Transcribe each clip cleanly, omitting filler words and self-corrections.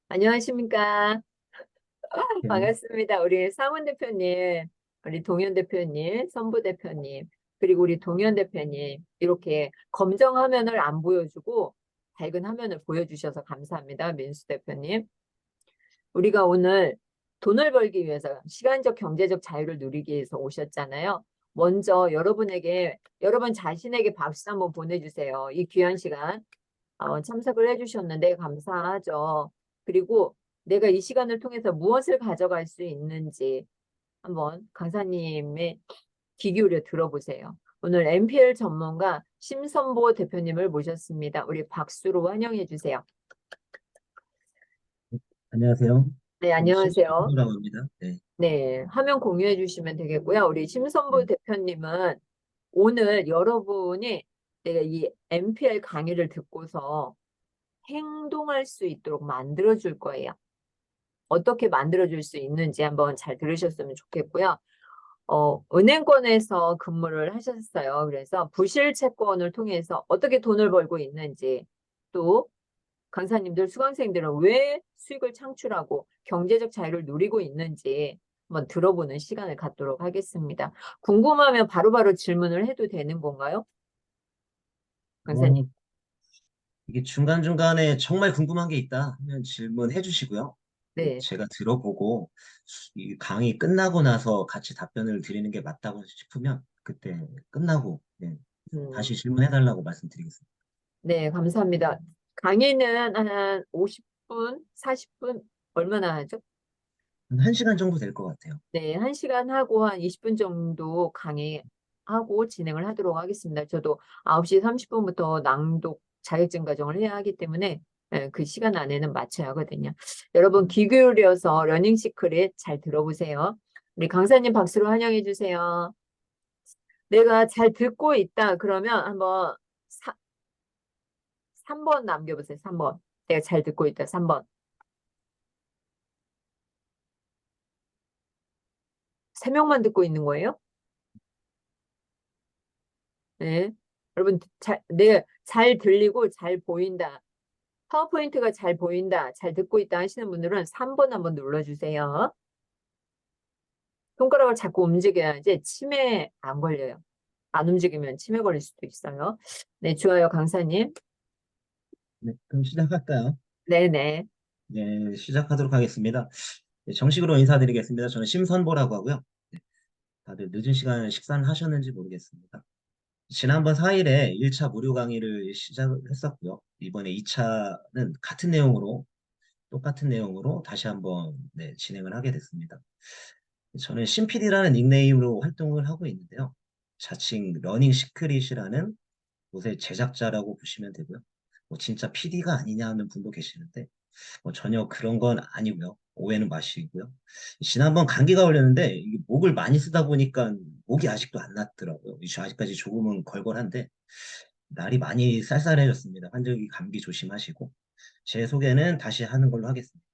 안녕하십니까. 네, 반갑습니다. 우리 상훈 대표님, 우리 동현 대표님, 선부 대표님, 그리고 우리 동현 대표님, 이렇게 검정 화면을 안 보여주고 밝은 화면을 보여주셔서 감사합니다. 민수 대표님. 우리가 오늘 돈을 벌기 위해서 시간적 경제적 자유를 누리기 위해서 오셨잖아요. 먼저 여러분 자신에게 박수 한번 보내주세요. 이 귀한 시간. 참석을 해주셨는데 감사하죠. 그리고 내가 이 시간을 통해서 무엇을 가져갈 수 있는지 한번 강사님의 귀 기울여 들어보세요. 오늘 MPL 전문가 심선보 대표님을 모셨습니다. 우리 박수로 환영해 주세요. 안녕하세요. 네, 안녕하세요. 심수라고 합니다. 네, 네, 화면 공유해 주시면 되겠고요. 우리 심선보 네. 대표님은 오늘 여러분이 내가 이 MPL 강의를 듣고서 행동할 수 있도록 만들어 줄 거예요. 어떻게 만들어줄 수 있는지 한번 잘 들으셨으면 좋겠고요. 은행권에서 근무를 하셨어요. 그래서 부실 채권을 통해서 어떻게 돈을 벌고 있는지, 또 강사님들, 수강생들은 왜 수익을 창출하고 경제적 자유를 누리고 있는지 한번 들어보는 시간을 갖도록 하겠습니다. 궁금하면 바로바로 질문을 해도 되는 건가요? 강사님. 어, 이게 중간중간에 정말 궁금한 게 있다 하면 질문해 주시고요. 네. 제가 들어보고 이 강의 끝나고 나서 같이 답변을 드리는 게 맞다고 싶으면 그때 끝나고 네, 음, 다시 질문해 달라고 말씀드리겠습니다. 네, 감사합니다. 강의는 한 50분, 40분 얼마나 하죠? 한 1시간 정도 될 것 같아요. 네, 1시간 하고 한 20분 정도 강의하고 진행을 하도록 하겠습니다. 저도 9시 30분부터 낭독 자격증 과정을 해야 하기 때문에 그 시간 안에는 맞춰야 하거든요. 여러분 귀 기울여서 러닝 시크릿 잘 들어보세요. 우리 강사님 박수로 환영해 주세요. 내가 잘 듣고 있다 그러면 한번 3번 남겨보세요. 3번. 내가 잘 듣고 있다. 3번. 3명만 듣고 있는 거예요? 네. 여러분, 잘 들리고 잘 보인다. 파워포인트가 잘 보인다. 잘 듣고 있다 하시는 분들은 3번 한번 눌러주세요. 손가락을 자꾸 움직여야지 치매 안 걸려요. 안 움직이면 치매 걸릴 수도 있어요. 네, 좋아요, 강사님. 네, 그럼 시작할까요? 네네. 네, 시작하도록 하겠습니다. 네, 정식으로 인사드리겠습니다. 저는 심선보라고 하고요. 네, 다들 늦은 시간 식사는 하셨는지 모르겠습니다. 지난번 4일에 1차 무료 강의를 시작했었고요. 이번에 2차는 똑같은 내용으로 다시 한번 네, 진행을 하게 됐습니다. 저는 신PD라는 닉네임으로 활동을 하고 있는데요. 자칭 러닝 시크릿이라는 곳의 제작자라고 보시면 되고요. 뭐 진짜 PD가 아니냐 하는 분도 계시는데 전혀 그런 건 아니고요. 오해는 마시고요. 지난번 감기가 걸렸는데 이게 목을 많이 쓰다 보니까 목이 아직도 안 났더라고요. 아직까지 조금은 걸걸한데 날이 많이 쌀쌀해졌습니다. 환절기 감기 조심하시고 제 소개는 다시 하는 걸로 하겠습니다.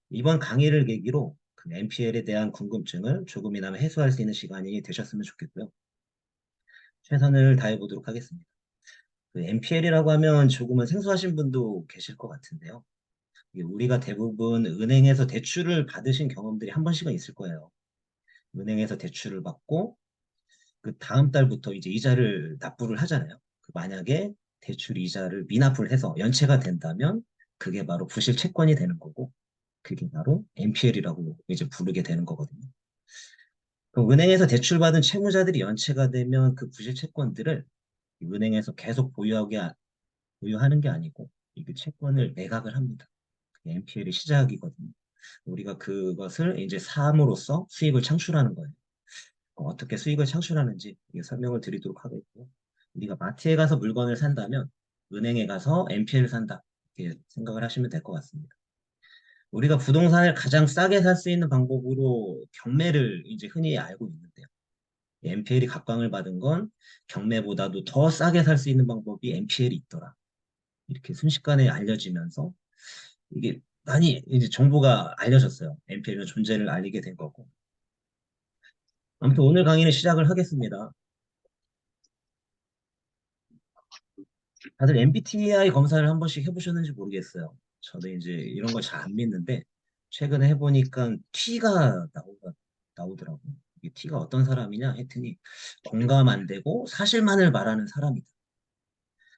이번 강의를 계기로 그 NPL에 대한 궁금증을 조금이나마 해소할 수 있는 시간이 되셨으면 좋겠고요. 최선을 다해 보도록 하겠습니다. 그 NPL이라고 하면 조금은 생소하신 분도 계실 것 같은데요. 이게 우리가 대부분 은행에서 대출을 받으신 경험들이 한 번씩은 있을 거예요. 은행에서 대출을 받고 그 다음 달부터 이제 이자를 납부를 하잖아요. 만약에 대출 이자를 미납을 해서 연체가 된다면 그게 바로 부실 채권이 되는 거고 그게 바로 NPL이라고 이제 부르게 되는 거거든요. 그럼 은행에서 대출받은 채무자들이 연체가 되면 그 부실 채권들을 은행에서 계속 보유하는 게 아니고 이 채권을 매각을 합니다. 그게 NPL의 시작이거든요. 우리가 그것을 이제 사함으로써 수익을 창출하는 거예요. 어떻게 수익을 창출하는지 설명을 드리도록 하겠고요. 우리가 마트에 가서 물건을 산다면 은행에 가서 NPL을 산다. 이렇게 생각을 하시면 될 것 같습니다. 우리가 부동산을 가장 싸게 살 수 있는 방법으로 경매를 이제 흔히 알고 있는데요. NPL이 각광을 받은 건 경매보다도 더 싸게 살 수 있는 방법이 NPL이 있더라. 이렇게 순식간에 알려지면서 이게 많이 이제 정보가 알려졌어요. NPL의 존재를 알리게 된 거고. 아무튼 오늘 강의는 시작을 하겠습니다. 다들 MBTI 검사를 한 번씩 해보셨는지 모르겠어요. 저도 이제 이런 걸 잘 안 믿는데 최근에 해보니까 T가 나오더라고요. 이게 T가 어떤 사람이냐 했더니 공감 안 되고 사실만을 말하는 사람이다.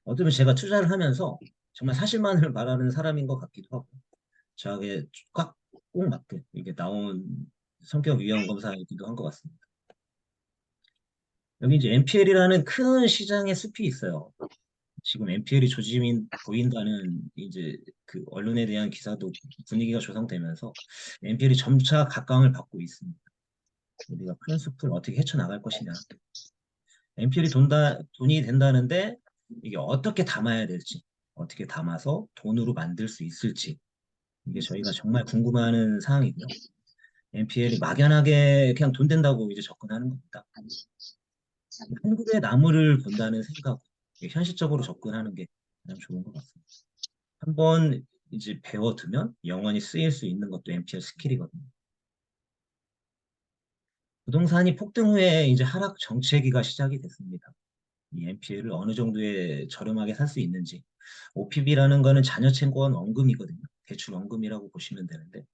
어쩌면 제가 투자를 하면서 정말 사실만을 말하는 사람인 것 같기도 하고 저에게 꼭 맞게 이게 나온 성격 유형 검사이기도 한 것 같습니다. 여기 이제 NPL이라는 큰 시장의 숲이 있어요. 지금 NPL이 조짐인 보인다는 이제 그 언론에 대한 기사도 분위기가 조성되면서 NPL이 점차 각광을 받고 있습니다. 우리가 큰 숲을 어떻게 헤쳐나갈 것이냐. NPL이 돈이 된다는데 이게 어떻게 담아야 될지, 어떻게 담아서 돈으로 만들 수 있을지 이게 저희가 정말 궁금해하는 사항이고요. NPL이 막연하게 그냥 돈 된다고 이제 접근하는 겁니다. 한 그루의 나무를 본다는 생각, 현실적으로 접근하는 게 가장 좋은 것 같습니다. 한번 이제 배워두면 영원히 쓰일 수 있는 것도 NPL 스킬이거든요. 부동산이 폭등 후에 이제 하락 정체기가 시작이 됐습니다. 이 NPL을 어느 정도에 저렴하게 살 수 있는지. OPB라는 거는 자녀 채권 원금이거든요. 대출 원금이라고 보시면 되는데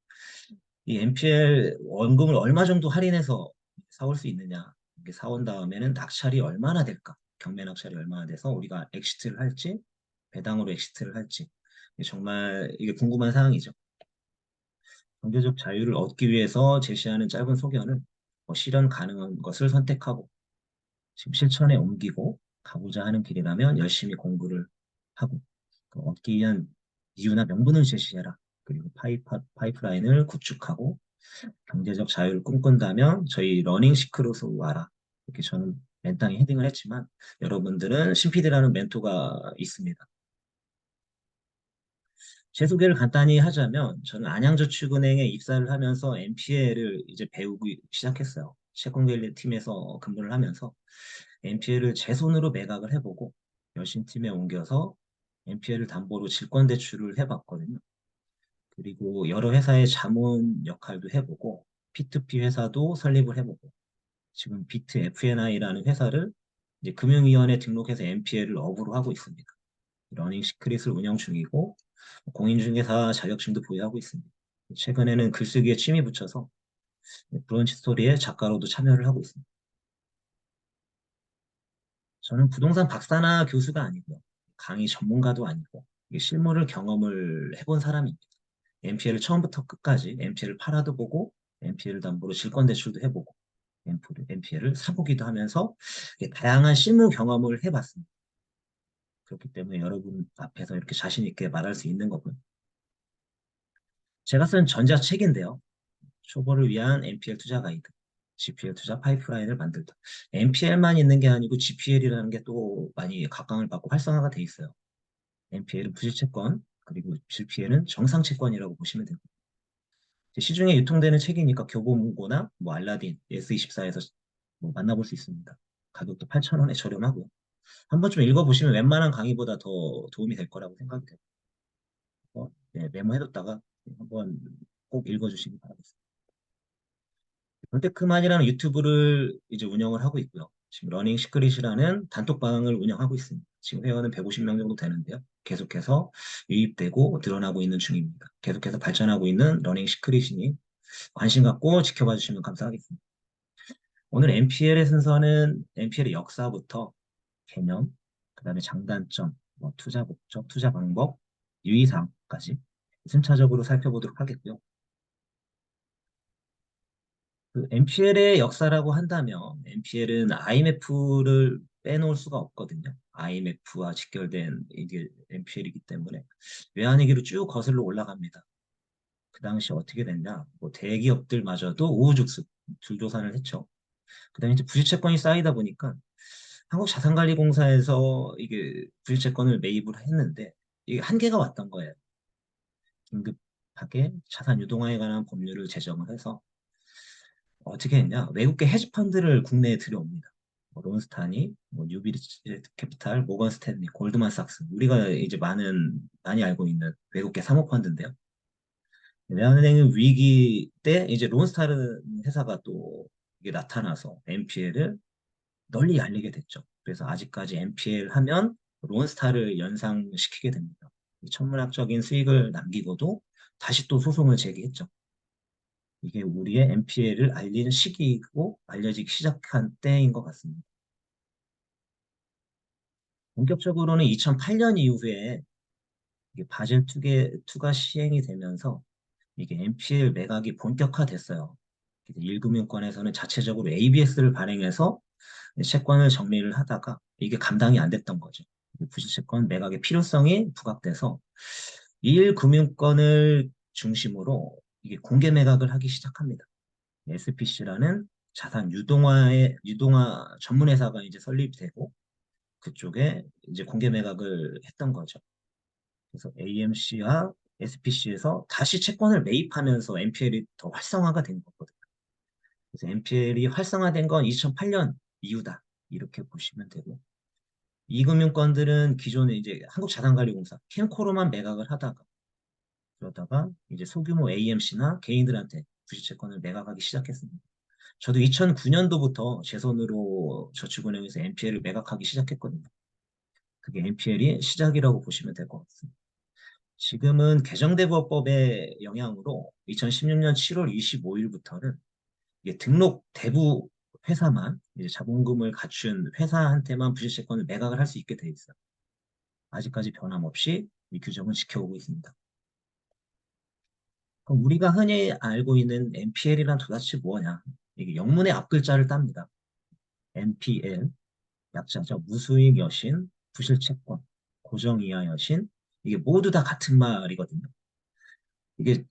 이 NPL 원금을 얼마 정도 할인해서 사올 수 있느냐. 이게 사온 다음에는 낙찰이 얼마나 될까? 경매 낙찰이 얼마나 돼서 우리가 엑시트를 할지 배당으로 엑시트를 할지 정말 이게 궁금한 사항이죠. 경제적 자유를 얻기 위해서 제시하는 짧은 소견은 실현 가능한 것을 선택하고 지금 실천에 옮기고 가고자 하는 길이라면 열심히 공부를 하고 그 얻기 위한 이유나 명분을 제시해라. 그리고 파이프라인을 구축하고 경제적 자유를 꿈꾼다면 저희 러닝 시크로서 와라. 이렇게 저는 맨땅에 헤딩을 했지만 여러분들은 신피디라는 멘토가 있습니다. 제 소개를 간단히 하자면 저는 안양저축은행에 입사를 하면서 NPL을 이제 배우기 시작했어요. 채권관리 팀에서 근무를 하면서 NPL을 제 손으로 매각을 해보고 여신팀에 옮겨서 NPL을 담보로 질권대출을 해봤거든요. 그리고 여러 회사의 자문 역할도 해보고 P2P 회사도 설립을 해보고 지금 비트 FNI라는 회사를 이제 금융위원회 등록해서 NPL을 업으로 하고 있습니다. 러닝 시크릿을 운영 중이고 공인중개사 자격증도 보유하고 있습니다. 최근에는 글쓰기에 취미 붙여서 브런치 스토리의 작가로도 참여를 하고 있습니다. 저는 부동산 박사나 교수가 아니고요. 강의 전문가도 아니고 실무를 경험을 해본 사람입니다. NPL을 처음부터 끝까지 NPL을 팔아도 보고 NPL 담보로 질권대출도 해보고 NPL을 사보기도 하면서 다양한 실무 경험을 해봤습니다. 그렇기 때문에 여러분 앞에서 이렇게 자신 있게 말할 수 있는 거고요. 제가 쓴 전자책인데요. 초보를 위한 NPL 투자 가이드, GPL 투자 파이프라인을 만들다. NPL만 있는 게 아니고 GPL이라는 게 또 많이 각광을 받고 활성화가 돼 있어요. NPL은 부실채권, 그리고 GPL은 정상채권이라고 보시면 되고 시중에 유통되는 책이니까 교보문고나 뭐 알라딘, S24에서 뭐 만나볼 수 있습니다. 가격도 8,000원에 저렴하고요. 한 번쯤 읽어보시면 웬만한 강의보다 더 도움이 될 거라고 생각이 돼요. 네, 메모해뒀다가 한번 꼭 읽어주시기 바라겠습니다. 본테크만이라는 유튜브를 이제 운영을 하고 있고요. 지금 러닝 시크릿이라는 단톡방을 운영하고 있습니다. 지금 회원은 150명 정도 되는데요. 계속해서 유입되고 늘어나고 있는 중입니다. 계속해서 발전하고 있는 러닝 시크릿이니 관심 갖고 지켜봐 주시면 감사하겠습니다. 오늘 NPL의 순서는 NPL의 역사부터 개념, 그다음에 장단점, 뭐 투자 목적, 투자 방법, 유의사항까지 순차적으로 살펴보도록 하겠고요. 그 NPL의 역사라고 한다면 NPL은 IMF를 빼놓을 수가 없거든요. IMF와 직결된 이게 NPL이기 때문에 외환위기로 쭉 거슬러 올라갑니다. 그 당시 어떻게 됐냐? 뭐 대기업들마저도 우후죽순 줄도산을 했죠. 그다음에 이제 부실채권이 쌓이다 보니까 한국자산관리공사에서 이게 부실채권을 매입을 했는데 이게 한계가 왔던 거예요. 긴급하게 자산 유동화에 관한 법률을 제정을 해서 어떻게 했냐? 외국계 헤지펀드를 국내에 들여옵니다. 뭐 론스타니, 뭐 뉴비리지 캐피탈, 모건 스탠리, 골드만삭스. 우리가 이제 많이 알고 있는 외국계 사모펀드인데요. 외환은행의 위기 때 이제 론스타르 회사가 또 이게 나타나서 NPL을 널리 알리게 됐죠. 그래서 아직까지 NPL 하면 론스타를 연상시키게 됩니다. 천문학적인 수익을 남기고도 다시 또 소송을 제기했죠. 이게 우리의 NPL을 알리는 시기이고 알려지기 시작한 때인 것 같습니다. 본격적으로는 2008년 이후에 이게 바젤 2가 시행이 되면서 이게 NPL 매각이 본격화됐어요. 1금융권에서는 자체적으로 ABS를 발행해서 채권을 정리를 하다가 이게 감당이 안 됐던 거죠. 부실채권 매각의 필요성이 부각돼서 1금융권을 중심으로 이게 공개 매각을 하기 시작합니다. SPC라는 자산 유동화 전문 회사가 이제 설립되고 그쪽에 이제 공개 매각을 했던 거죠. 그래서 AMC와 SPC에서 다시 채권을 매입하면서 NPL이 더 활성화가 된 거거든요. 그래서 NPL이 활성화된 건 2008년 이후다. 이렇게 보시면 되고. 이금융권들은 기존에 이제 한국자산관리공사, 캠코로만 매각을 하다가 그러다가 이제 소규모 AMC나 개인들한테 부실채권을 매각하기 시작했습니다. 저도 2009년도부터 제 손으로 저축은행에서 NPL을 매각하기 시작했거든요. 그게 NPL이 시작이라고 보시면 될 것 같습니다. 지금은 개정대부업법의 영향으로 2016년 7월 25일부터는 이게 등록 대부 회사만 이제 자본금을 갖춘 회사한테만 부실채권을 매각을 할 수 있게 돼 있어요. 아직까지 변함없이 이 규정을 지켜오고 있습니다. 그럼 우리가 흔히 알고 있는 NPL이란 도대체 뭐냐? 이게 영문의 앞글자를 땁니다. NPL, 약자죠. 무수익 여신, 부실채권, 고정이하 여신, 이게 모두 다 같은 말이거든요. 이게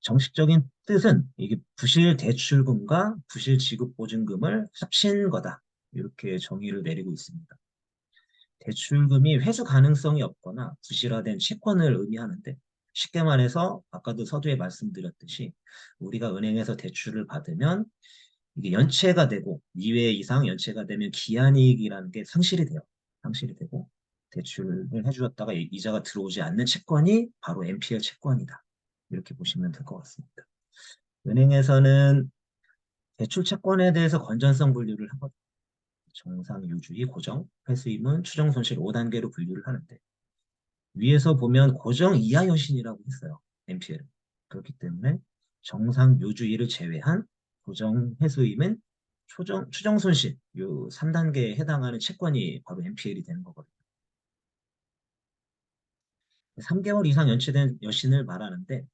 정식적인 뜻은 이게 부실 대출금과 부실 지급 보증금을 합친 거다. 이렇게 정의를 내리고 있습니다. 대출금이 회수 가능성이 없거나 부실화된 채권을 의미하는데 쉽게 말해서 아까도 서두에 말씀드렸듯이 우리가 은행에서 대출을 받으면 이게 연체가 되고 2회 이상 연체가 되면 기한이익이라는 게 상실이 돼요. 상실이 되고 대출을 해주었다가 이자가 들어오지 않는 채권이 바로 NPL 채권이다. 이렇게 보시면 될 것 같습니다. 은행에서는 대출 채권에 대해서 건전성 분류를 하거든요. 정상, 유주의, 고정, 회수임은 추정 손실 5단계로 분류를 하는데 위에서 보면 고정 이하 여신이라고 했어요. NPL. 그렇기 때문에 정상, 유주의를 제외한 고정, 회수임은 추정 손실 요 3단계에 해당하는 채권이 바로 NPL이 되는 거거든요. 3개월 이상 연체된 여신을 말하는데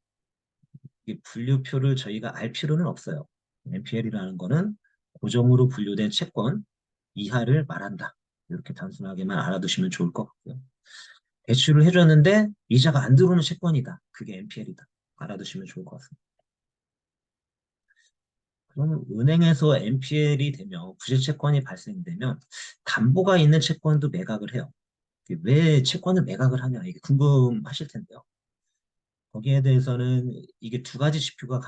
이 분류표를 저희가 알 필요는 없어요. NPL이라는 거는 고정으로 분류된 채권 이하를 말한다. 이렇게 단순하게만 알아두시면 좋을 것 같고요. 대출을 해줬는데 이자가 안 들어오는 채권이다. 그게 NPL이다. 알아두시면 좋을 것 같습니다. 그럼 은행에서 NPL이 되면 부실채권이 발생되면 담보가 있는 채권도 매각을 해요. 왜 채권을 매각을 하냐 이게 궁금하실 텐데요. 거기에 대해서는 이게 두 가지 지표가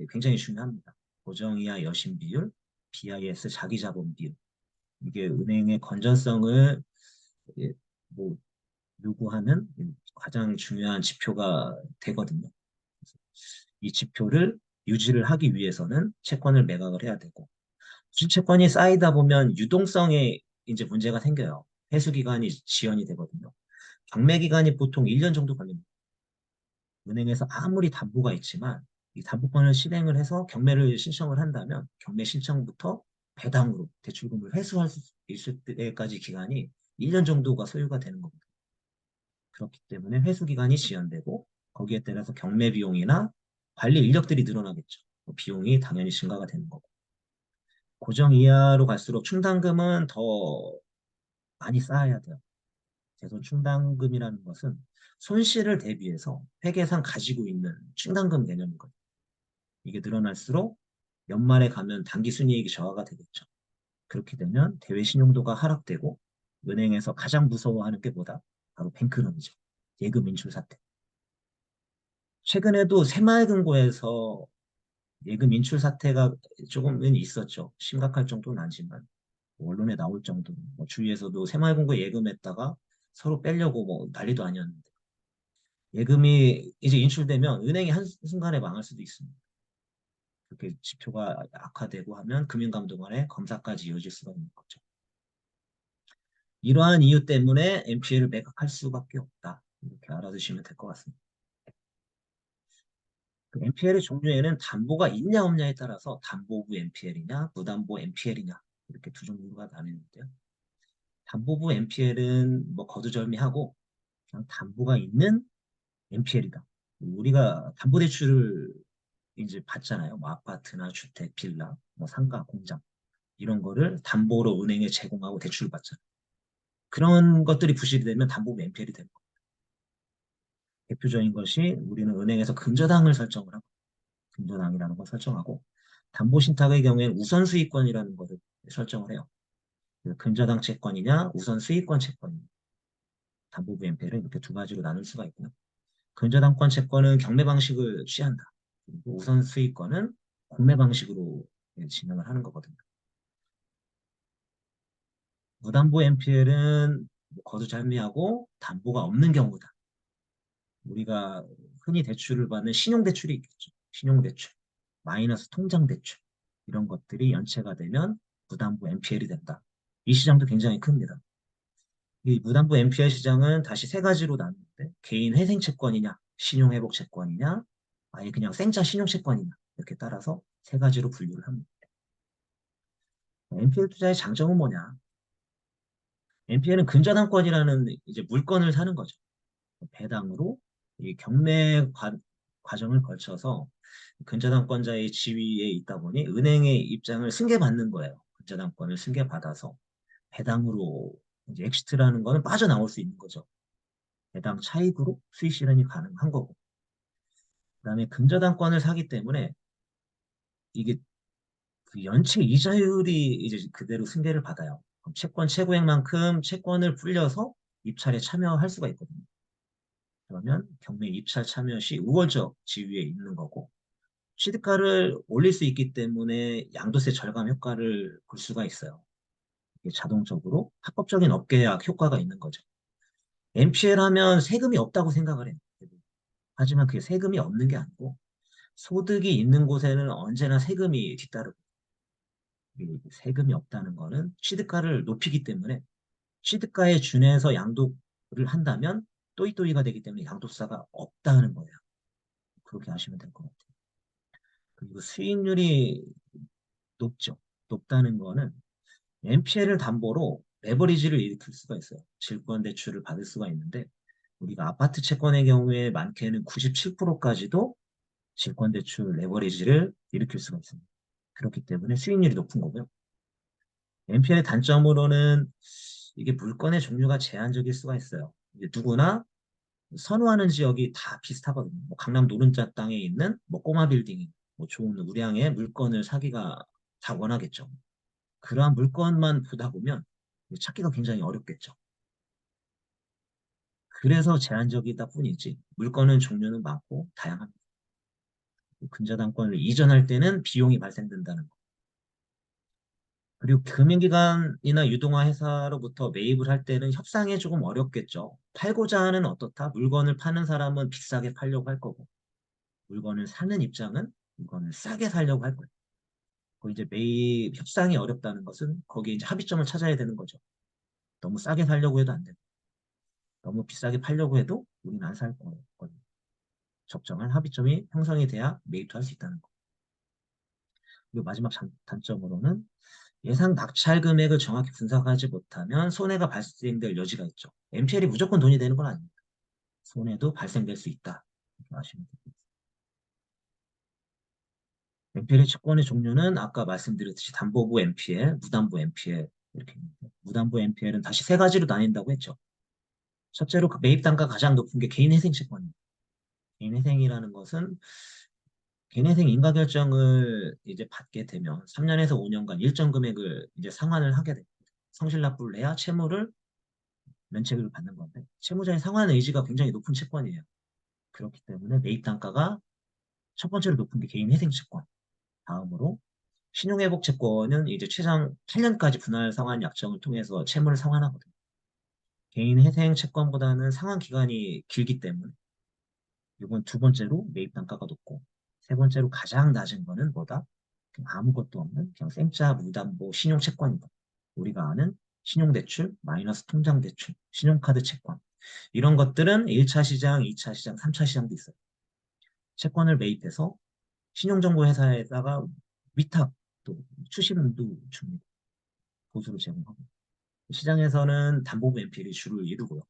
굉장히 중요합니다. 고정이하 여신 비율, BIS 자기자본 비율. 이게 은행의 건전성을 예, 뭐 요구하는 가장 중요한 지표가 되거든요. 이 지표를 유지를 하기 위해서는 채권을 매각을 해야 되고 부실채권이 쌓이다 보면 유동성에 이제 문제가 생겨요. 회수 기간이 지연이 되거든요. 경매 기간이 보통 1년 정도 걸립니다. 은행에서 아무리 담보가 있지만 이 담보권을 실행을 해서 경매를 신청을 한다면 경매 신청부터 배당으로 대출금을 회수할 수 있을 때까지 기간이 1년 정도가 소요가 되는 겁니다. 그렇기 때문에 회수 기간이 지연되고 거기에 따라서 경매 비용이나 관리 인력들이 늘어나겠죠. 비용이 당연히 증가가 되는 거고. 고정 이하로 갈수록 충당금은 더 많이 쌓아야 돼요. 재손 충당금이라는 것은 손실을 대비해서 회계상 가지고 있는 충당금 개념이거든요. 이게 늘어날수록 연말에 가면 단기 순이익이 저하가 되겠죠. 그렇게 되면 대외 신용도가 하락되고 은행에서 가장 무서워하는 게 뭐다? 바로 뱅크런이죠. 예금 인출 사태. 최근에도 새마을금고에서 예금 인출 사태가 조금은 있었죠. 심각할 정도는 아니지만 언론에 나올 정도. 주위에서도 새마을금고 예금했다가 서로 빼려고 난리도 아니었는데 예금이 이제 인출되면 은행이 한순간에 망할 수도 있습니다. 그렇게 지표가 악화되고 하면 금융감독원의 검사까지 이어질 수가 있는 거죠. 이러한 이유 때문에 NPL을 매각할 수밖에 없다. 이렇게 알아두시면 될 것 같습니다. 그 NPL의 종류에는 담보가 있냐 없냐에 따라서 담보부 NPL이냐 무담보 NPL이냐 이렇게 두 종류가 나뉘는데요. 담보부 NPL은 뭐 거두절미하고 그냥 담보가 있는 NPL이다. 우리가 담보대출을 이제 받잖아요. 뭐 아파트나 주택, 빌라, 뭐 상가, 공장 이런 거를 담보로 은행에 제공하고 대출을 받잖아요. 그런 것들이 부실이 되면 담보부 NPL이 되는 거예요. 대표적인 것이 우리는 은행에서 근저당을 설정을 하고 근저당이라는 걸 설정하고 담보신탁의 경우에는 우선수익권이라는 것을 설정을 해요. 그래서 근저당 채권이냐 우선수익권 채권이냐 담보부 NPL은 이렇게 두 가지로 나눌 수가 있고요. 근저당권 채권은 경매 방식을 취한다. 그리고 우선수익권은 공매 방식으로 진행을 하는 거거든요. 무담보 NPL은 거두절미하고 담보가 없는 경우다. 우리가 흔히 대출을 받는 신용대출이 있겠죠. 신용대출, 마이너스 통장대출 이런 것들이 연체가 되면 무담보 NPL이 된다. 이 시장도 굉장히 큽니다. 이 무담보 NPL 시장은 다시 세 가지로 나누는데 개인 회생채권이냐, 신용회복채권이냐, 아예 그냥 생짜 신용채권이냐 이렇게 따라서 세 가지로 분류를 합니다. NPL 투자의 장점은 뭐냐? NPL은 근저당권이라는 이제 물건을 사는 거죠. 배당으로 이 경매 과정을 거쳐서 근저당권자의 지위에 있다 보니 은행의 입장을 승계받는 거예요. 근저당권을 승계받아서 배당으로 이제 엑시트라는 거는 빠져나올 수 있는 거죠. 배당 차익으로 수익 실현이 가능한 거고. 그다음에 근저당권을 사기 때문에 이게 그 연체 이자율이 이제 그대로 승계를 받아요. 그럼 채권 최고액만큼 채권을 불려서 입찰에 참여할 수가 있거든요. 그러면 경매 입찰 참여 시 우월적 지위에 있는 거고 취득가를 올릴 수 있기 때문에 양도세 절감 효과를 볼 수가 있어요. 이게 자동적으로 합법적인 업계약 효과가 있는 거죠. NPL 하면 세금이 없다고 생각을 해요. 하지만 그게 세금이 없는 게 아니고 소득이 있는 곳에는 언제나 세금이 뒤따르고 이 세금이 없다는 거는 취득가를 높이기 때문에 취득가에 준해서 양도를 한다면 또이또이가 되기 때문에 양도세가 없다는 거예요. 그렇게 하시면 될 것 같아요. 그리고 수익률이 높죠. 높다는 거는 NPL을 담보로 레버리지를 일으킬 수가 있어요. 질권 대출을 받을 수가 있는데 우리가 아파트 채권의 경우에 많게는 97%까지도 질권 대출 레버리지를 일으킬 수가 있습니다. 그렇기 때문에 수익률이 높은 거고요. NPL의 단점으로는 이게 물건의 종류가 제한적일 수가 있어요. 이제 누구나 선호하는 지역이 다 비슷하거든요. 뭐 강남 노른자 땅에 있는 뭐 꼬마 빌딩, 뭐 좋은 우량의 물건을 사기가 다 원하겠죠. 그러한 물건만 보다 보면 찾기가 굉장히 어렵겠죠. 그래서 제한적이다 뿐이지 물건은 종류는 많고 다양합니다. 근저당권을 이전할 때는 비용이 발생된다는 거. 그리고 금융기관이나 유동화 회사로부터 매입을 할 때는 협상이 조금 어렵겠죠. 팔고자 하는 어떻다? 물건을 파는 사람은 비싸게 팔려고 할 거고 물건을 사는 입장은 물건을 싸게 사려고 할 거예요. 그 이제 매입 협상이 어렵다는 것은 거기에 이제 합의점을 찾아야 되는 거죠. 너무 싸게 살려고 해도 안 되고 너무 비싸게 팔려고 해도 우리는 안 살 거거든요. 적정한 합의점이 형성이 돼야 매입도 할 수 있다는 거. 그리고 마지막 단점으로는 예상 낙찰 금액을 정확히 분석하지 못하면 손해가 발생될 여지가 있죠. MPL이 무조건 돈이 되는 건 아닙니다. 손해도 발생될 수 있다. 이렇게 아시면 됩니다. MPL의 채권의 종류는 아까 말씀드렸듯이 담보부 MPL, 무담보 MPL 이렇게 있는데 무담보 MPL은 다시 세 가지로 나뉜다고 했죠. 첫째로 그 매입 단가 가장 높은 게 개인회생 채권입니다. 개인회생이라는 것은 개인회생 인가결정을 이제 받게 되면 3년에서 5년간 일정 금액을 이제 상환을 하게 됩니다. 성실납부를 해야 채무를 면책을 받는 건데 채무자의 상환 의지가 굉장히 높은 채권이에요. 그렇기 때문에 매입 단가가 첫 번째로 높은 게 개인회생 채권. 다음으로 신용회복 채권은 이제 최장 8년까지 분할 상환 약정을 통해서 채무를 상환하거든요. 개인회생 채권보다는 상환 기간이 길기 때문에 이건 두 번째로 매입 단가가 높고 세 번째로 가장 낮은 거는 뭐다? 그냥 아무것도 없는 그냥 생짜 무담보 신용채권이다. 우리가 아는 신용대출, 마이너스 통장대출, 신용카드 채권 이런 것들은 1차 시장, 2차 시장, 3차 시장도 있어요. 채권을 매입해서 신용정보 회사에다가 위탁 또 추심도 줍니다. 보수를 제공하고. 시장에서는 담보부 NPL이 주를 이루고요.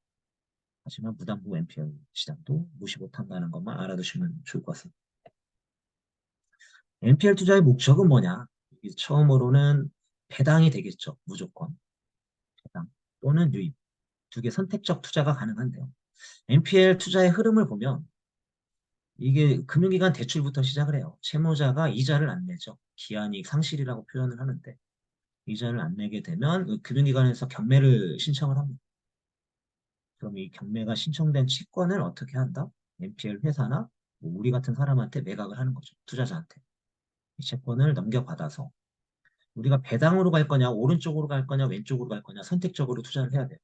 하지만 무담보 NPL 시장도 무시 못한다는 것만 알아두시면 좋을 것 같습니다. NPL 투자의 목적은 뭐냐? 처음으로는 배당이 되겠죠. 무조건. 배당 또는 유입. 두 개 선택적 투자가 가능한데요. NPL 투자의 흐름을 보면 이게 금융기관 대출부터 시작을 해요. 채무자가 이자를 안 내죠. 기한이익 상실이라고 표현을 하는데 이자를 안 내게 되면 그 금융기관에서 경매를 신청을 합니다. 그럼 이 경매가 신청된 채권을 어떻게 한다? NPL 회사나 뭐 우리 같은 사람한테 매각을 하는 거죠. 투자자한테. 이 채권을 넘겨받아서 우리가 배당으로 갈 거냐, 오른쪽으로 갈 거냐, 왼쪽으로 갈 거냐 선택적으로 투자를 해야 돼요.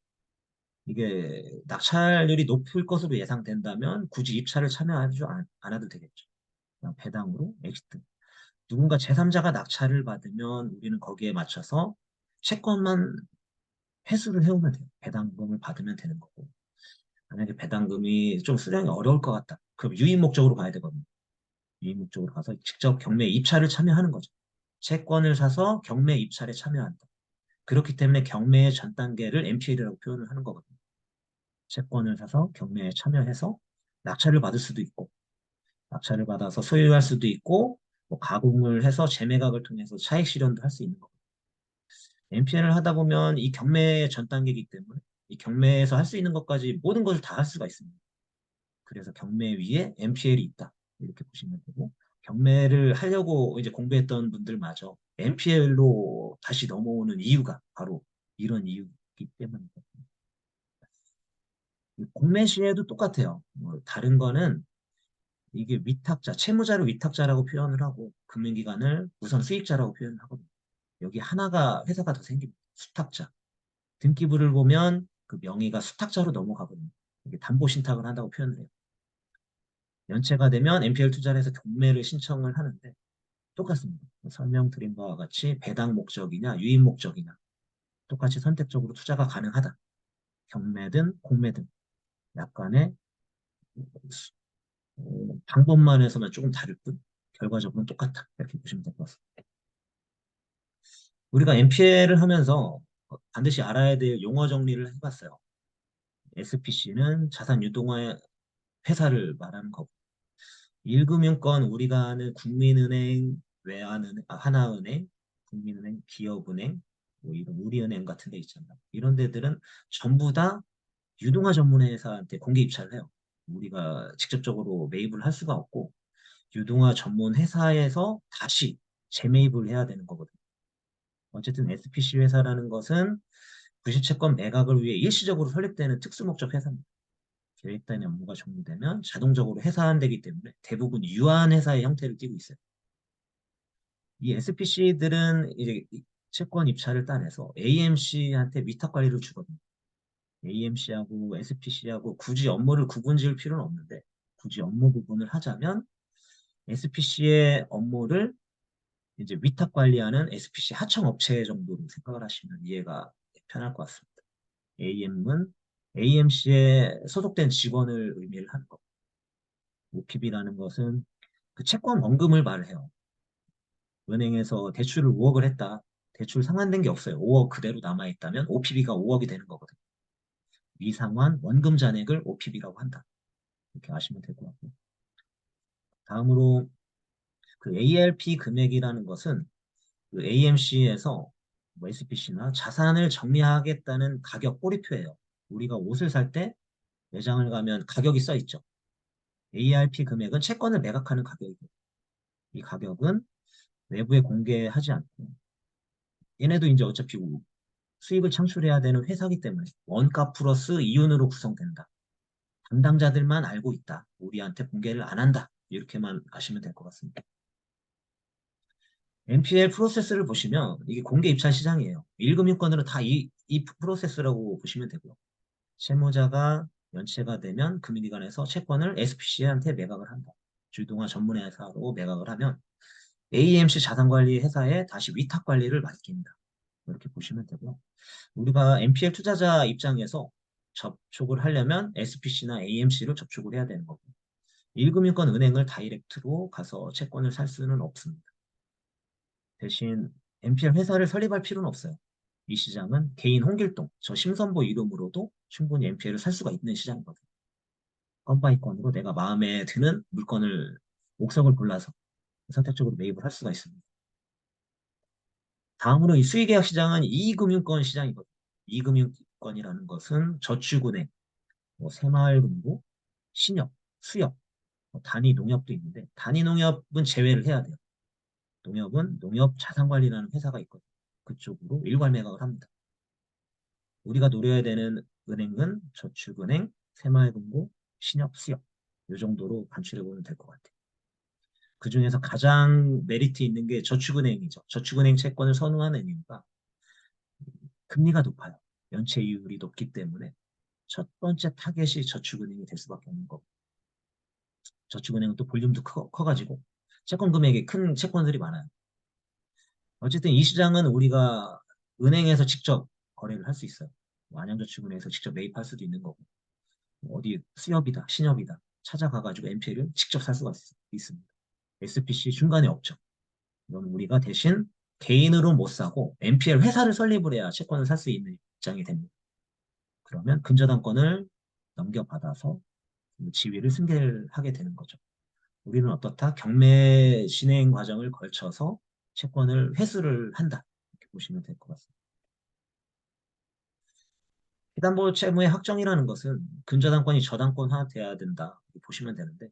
이게 낙찰률이 높을 것으로 예상된다면 굳이 입찰을 참여하지 않아도 되겠죠. 그냥 배당으로 엑시트. 누군가 제3자가 낙찰을 받으면 우리는 거기에 맞춰서 채권만 회수를 해오면 돼요. 배당금을 받으면 되는 거고. 만약에 배당금이 좀 수령이 어려울 것 같다. 그럼 유입 목적으로 가야 되거든요. 유입 목적으로 가서 직접 경매 입찰을 참여하는 거죠. 채권을 사서 경매 입찰에 참여한다. 그렇기 때문에 경매의 전 단계를 NPL이라고 표현을 하는 거거든요. 채권을 사서 경매에 참여해서 낙찰을 받을 수도 있고, 낙찰을 받아서 소유할 수도 있고, 뭐 가공을 해서 재매각을 통해서 차익 실현도 할 수 있는 거고. NPL을 하다 보면 이 경매의 전 단계이기 때문에 이 경매에서 할 수 있는 것까지 모든 것을 다 할 수가 있습니다. 그래서 경매 위에 NPL이 있다. 이렇게 보시면 되고, 경매를 하려고 이제 공부했던 분들마저 NPL로 다시 넘어오는 이유가 바로 이런 이유이기 때문입니다. 공매 시에도 똑같아요. 뭐 다른 거는 이게 위탁자, 채무자를 위탁자라고 표현을 하고 금융기관을 우선 수익자라고 표현을 하거든요. 여기 하나가 회사가 더 생깁니다. 수탁자. 등기부를 보면 그 명의가 수탁자로 넘어가거든요. 이게 담보 신탁을 한다고 표현을 해요. 연체가 되면 NPL 투자를 해서 경매를 신청을 하는데 똑같습니다. 설명드린 바와 같이 배당 목적이냐 유입 목적이냐 똑같이 선택적으로 투자가 가능하다. 경매든 공매든 약간의 방법만 해서만 조금 다를 뿐 결과적으로는 똑같다. 이렇게 보시면 될 것 같습니다. 우리가 NPL을 하면서 반드시 알아야 될 용어 정리를 해봤어요. SPC는 자산 유동화 회사를 말하는 거고 1금융권 우리가 아는 국민은행, 외환은행, 하나은행, 국민은행, 기업은행, 뭐 이런 우리은행 같은 데 있잖아요. 이런 데들은 전부 다 유동화 전문 회사한테 공개 입찰을 해요. 우리가 직접적으로 매입을 할 수가 없고 유동화 전문 회사에서 다시 재매입을 해야 되는 거거든요. 어쨌든 SPC 회사라는 것은 부실채권 매각을 위해 일시적으로 설립되는 특수목적 회사입니다. 계획된 업무가 종료되면 자동적으로 해산되기 때문에 대부분 유한회사의 형태를 띠고 있어요. 이 SPC들은 이제 채권 입찰을 따내서 AMC한테 위탁 관리를 주거든요. AMC하고 SPC하고 굳이 업무를 구분 지을 필요는 없는데 굳이 업무 구분을 하자면 SPC의 업무를 이제 위탁 관리하는 SPC 하청업체 정도로 생각을 하시면 이해가 편할 것 같습니다. AM은 AMC에 소속된 직원을 의미를 하는 거. OPB라는 것은 그 채권 원금을 말해요. 은행에서 대출을 5억을 했다. 대출 상환된 게 없어요. 5억 그대로 남아있다면 OPB가 5억이 되는 거거든요. 미상환 원금 잔액을 OPB라고 한다. 이렇게 아시면 될 것 같고요. 다음으로 그 ALP 금액이라는 것은 그 AMC에서 뭐 SPC나 자산을 정리하겠다는 가격 꼬리표예요. 우리가 옷을 살 때 매장을 가면 가격이 써 있죠. ARP 금액은 채권을 매각하는 가격이고 이 가격은 외부에 공개하지 않고 얘네도 이제 어차피 수익을 창출해야 되는 회사이기 때문에 원가 플러스 이윤으로 구성된다. 담당자들만 알고 있다. 우리한테 공개를 안 한다. 이렇게만 아시면 될 것 같습니다. NPL 프로세스를 보시면 이게 공개 입찰 시장이에요. 1금융권으로 다 이 프로세스라고 보시면 되고요. 채무자가 연체가 되면 금융기관에서 채권을 SPC한테 매각을 한다. 주동화 전문회사로 매각을 하면 AMC 자산관리 회사에 다시 위탁 관리를 맡깁니다. 이렇게 보시면 되고요. 우리가 NPL 투자자 입장에서 접촉을 하려면 SPC나 AMC를 접촉을 해야 되는 거고 1금융권 은행을 다이렉트로 가서 채권을 살 수는 없습니다. 대신 NPL 회사를 설립할 필요는 없어요. 이 시장은 개인 홍길동, 저 심선보 이름으로도 충분히 NPL을 살 수가 있는 시장이거든요. 건바이 건으로 내가 마음에 드는 물건을 옥석을 골라서 선택적으로 매입을 할 수가 있습니다. 다음으로 이 수의계약 시장은 이금융권 시장이거든요. 이금융권이라는 것은 저축은행, 새마을금고, 신협, 수협, 단위 농협도 있는데 단위 농협은 제외를 해야 돼요. 농협은 농협 자산관리라는 회사가 있거든요. 그쪽으로 일괄 매각을 합니다. 우리가 노려야 되는 은행은 저축은행, 새마을금고, 신협, 수협 이 정도로 간추려 보면 될 것 같아요. 그중에서 가장 메리트 있는 게 저축은행이죠. 저축은행 채권을 선호하는 이유가 금리가 높아요. 연체 이율이 높기 때문에 첫 번째 타겟이 저축은행이 될 수밖에 없는 거고 저축은행은 또 볼륨도 커가지고 채권 금액이 큰 채권들이 많아요. 어쨌든 이 시장은 우리가 은행에서 직접 거래를 할 수 있어요. 안양저축은행에서 직접 매입할 수도 있는 거고 어디 수협이다, 신협이다 찾아가가지고 NPL을 직접 살 수가 있습니다. SPC 중간에 없죠. 그럼 우리가 대신 개인으로 못 사고 NPL 회사를 설립을 해야 채권을 살 수 있는 입장이 됩니다. 그러면 근저당권을 넘겨받아서 지위를 승계를 하게 되는 거죠. 우리는 어떻다? 경매 진행 과정을 걸쳐서 채권을 회수를 한다. 이렇게 보시면 될 것 같습니다. 피담보 채무의 확정이라는 것은 근저당권이 저당권화 돼야 된다. 이렇게 보시면 되는데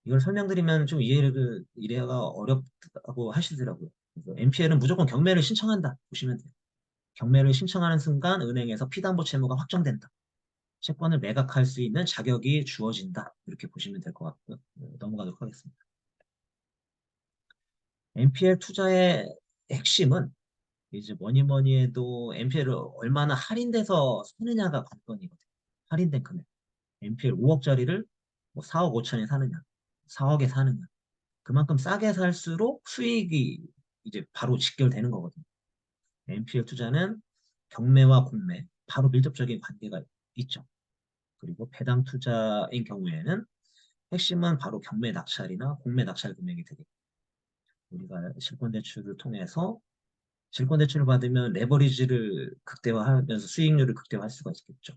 이걸 설명드리면 좀 이해가 어렵다고 하시더라고요. NPL은 무조건 경매를 신청한다. 보시면 돼요. 경매를 신청하는 순간 은행에서 피담보 채무가 확정된다. 채권을 매각할 수 있는 자격이 주어진다. 이렇게 보시면 될 것 같고요. 넘어가도록 하겠습니다. NPL 투자의 핵심은 이제 뭐니 뭐니 해도 NPL을 얼마나 할인돼서 사느냐가 관건이거든요. 할인된 금액. NPL 5억짜리를 뭐 4억 5천에 사느냐, 4억에 사느냐. 그만큼 싸게 살수록 수익이 이제 바로 직결되는 거거든요. NPL 투자는 경매와 공매, 바로 밀접적인 관계가 있죠. 그리고 배당 투자인 경우에는 핵심은 바로 경매 낙찰이나 공매 낙찰 금액이 되겠죠. 우리가 실권대출을 통해서 실권대출을 받으면 레버리지를 극대화하면서 수익률을 극대화할 수가 있겠죠.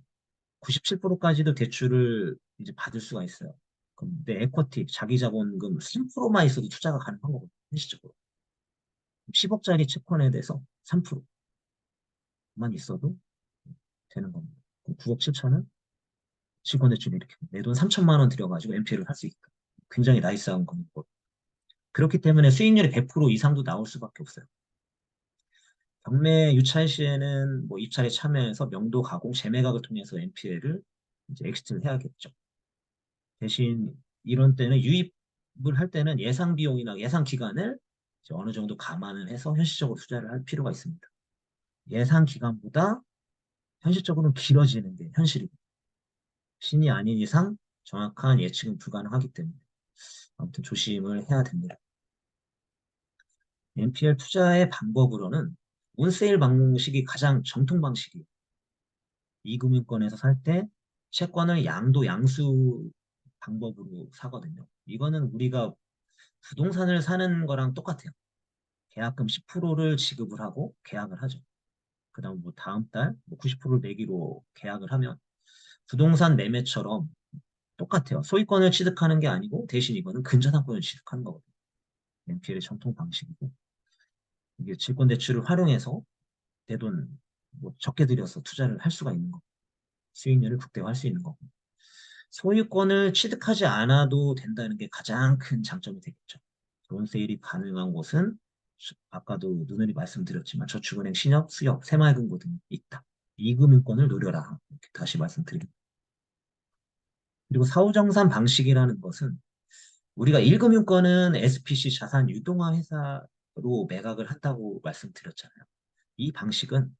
97%까지도 대출을 이제 받을 수가 있어요. 그럼 내 에쿼티, 자기 자본금 3%만 있어도 투자가 가능한 거거든요. 현실적으로. 10억짜리 채권에 대해서 3%만 있어도 되는 겁니다. 9억 7천은 실권대출이 이렇게 내 돈 3천만 원 들여가지고 NPL을 할 수 있다. 굉장히 나이스한 겁니다. 그렇기 때문에 수익률이 100% 이상도 나올 수밖에 없어요. 경매 유찰 시에는 뭐 입찰에 참여해서 명도 가공, 재매각을 통해서 NPL을 이제 엑시트를 해야겠죠. 대신 이런 때는 유입을 할 때는 예상 비용이나 예상 기간을 이제 어느 정도 감안을 해서 현실적으로 투자를 할 필요가 있습니다. 예상 기간보다 현실적으로는 길어지는 게 현실이고 신이 아닌 이상 정확한 예측은 불가능하기 때문에 아무튼 조심을 해야 됩니다. NPL 투자의 방법으로는 온세일 방식이 가장 정통 방식이에요. 이금융권에서 살 때 채권을 양도 양수 방법으로 사거든요. 이거는 우리가 부동산을 사는 거랑 똑같아요. 계약금 10%를 지급을 하고 계약을 하죠. 그 다음 뭐 다음 달 90%를 내기로 계약을 하면 부동산 매매처럼 똑같아요. 소유권을 취득하는 게 아니고 대신 이거는 근저당권을 취득하는 거거든요. NPL의 정통 방식이고 이게 질권대출을 활용해서 내 돈 뭐 적게 들여서 투자를 할 수가 있는 거. 수익률을 극대화할 수 있는 거고. 소유권을 취득하지 않아도 된다는 게 가장 큰 장점이 되겠죠. 론 세일이 가능한 곳은 아까도 누누이 말씀드렸지만 저축은행, 신협, 수협, 새마을금고 등이 있다. 이금융권을 노려라. 이렇게 다시 말씀드립니다. 그리고 사후정산 방식이라는 것은 우리가 1금융권은 SPC 자산 유동화 회사로 매각을 한다고 말씀드렸잖아요. 이 방식은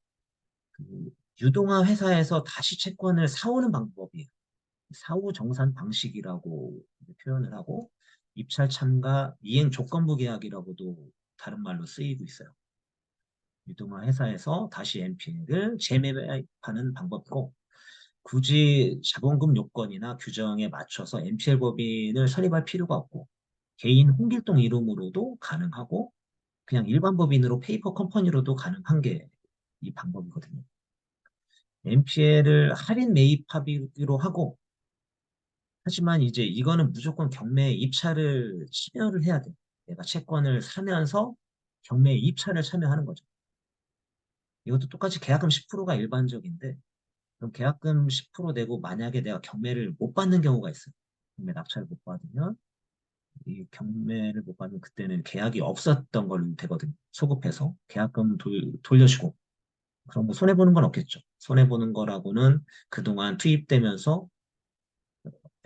그 유동화 회사에서 다시 채권을 사오는 방법이에요. 사후정산 방식이라고 표현을 하고 입찰 참가 이행 조건부 계약이라고도 다른 말로 쓰이고 있어요. 유동화 회사에서 다시 NPL을 재매입하는 방법으로 굳이 자본금 요건이나 규정에 맞춰서 NPL 법인을 설립할 필요가 없고 개인 홍길동 이름으로도 가능하고 그냥 일반 법인으로 페이퍼 컴퍼니로도 가능한 게 이 방법이거든요. NPL을 할인 매입하기로 하고 하지만 이제 이거는 무조건 경매에 입찰을 참여를 해야 돼. 내가 채권을 사면서 경매에 입찰을 참여하는 거죠. 이것도 똑같이 계약금 10%가 일반적인데 그럼 계약금 10% 내고 만약에 내가 경매를 못 받는 경우가 있어요. 경매 낙찰을 못 받으면 이 경매를 못 받으면 그때는 계약이 없었던 걸로 되거든요. 소급해서 계약금 돌려주고 그럼 뭐 손해보는 건 없겠죠. 손해보는 거라고는 그동안 투입되면서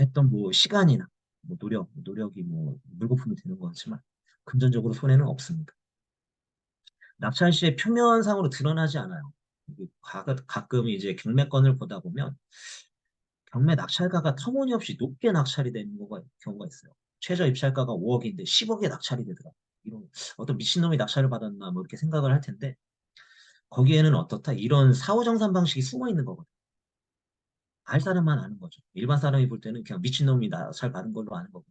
했던 뭐 시간이나 뭐 노력이 뭐 물거품이 되는 거지만 금전적으로 손해는 없습니다. 낙찰 시에 표면상으로 드러나지 않아요. 이게 가끔 이제 경매건을 보다 보면 경매 낙찰가가 터무니없이 높게 낙찰이 되는 경우가 있어요. 최저 입찰가가 5억인데 10억에 낙찰이 되더라. 이런 어떤 미친놈이 낙찰을 받았나 뭐 이렇게 생각을 할 텐데 거기에는 어떻다? 이런 사후정산 방식이 숨어 있는 거거든요. 알 사람만 아는 거죠. 일반 사람이 볼 때는 그냥 미친놈이 낙찰 받은 걸로 아는 거고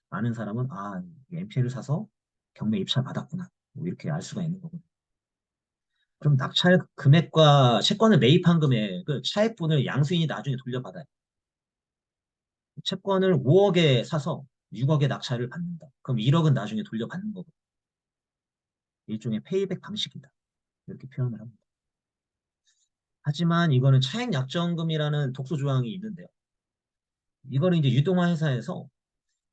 아는 사람은 아, NPL을 사서 경매 입찰 받았구나. 뭐 이렇게 알 수가 있는 거거든요. 그럼 낙찰 금액과 채권을 매입한 금액을 차액분을 양수인이 나중에 돌려받아요. 채권을 5억에 사서 6억에 낙찰을 받는다. 그럼 1억은 나중에 돌려받는 거고 일종의 페이백 방식이다. 이렇게 표현을 합니다. 하지만 이거는 차액 약정금이라는 독소 조항이 있는데요. 이거는 이제 유동화 회사에서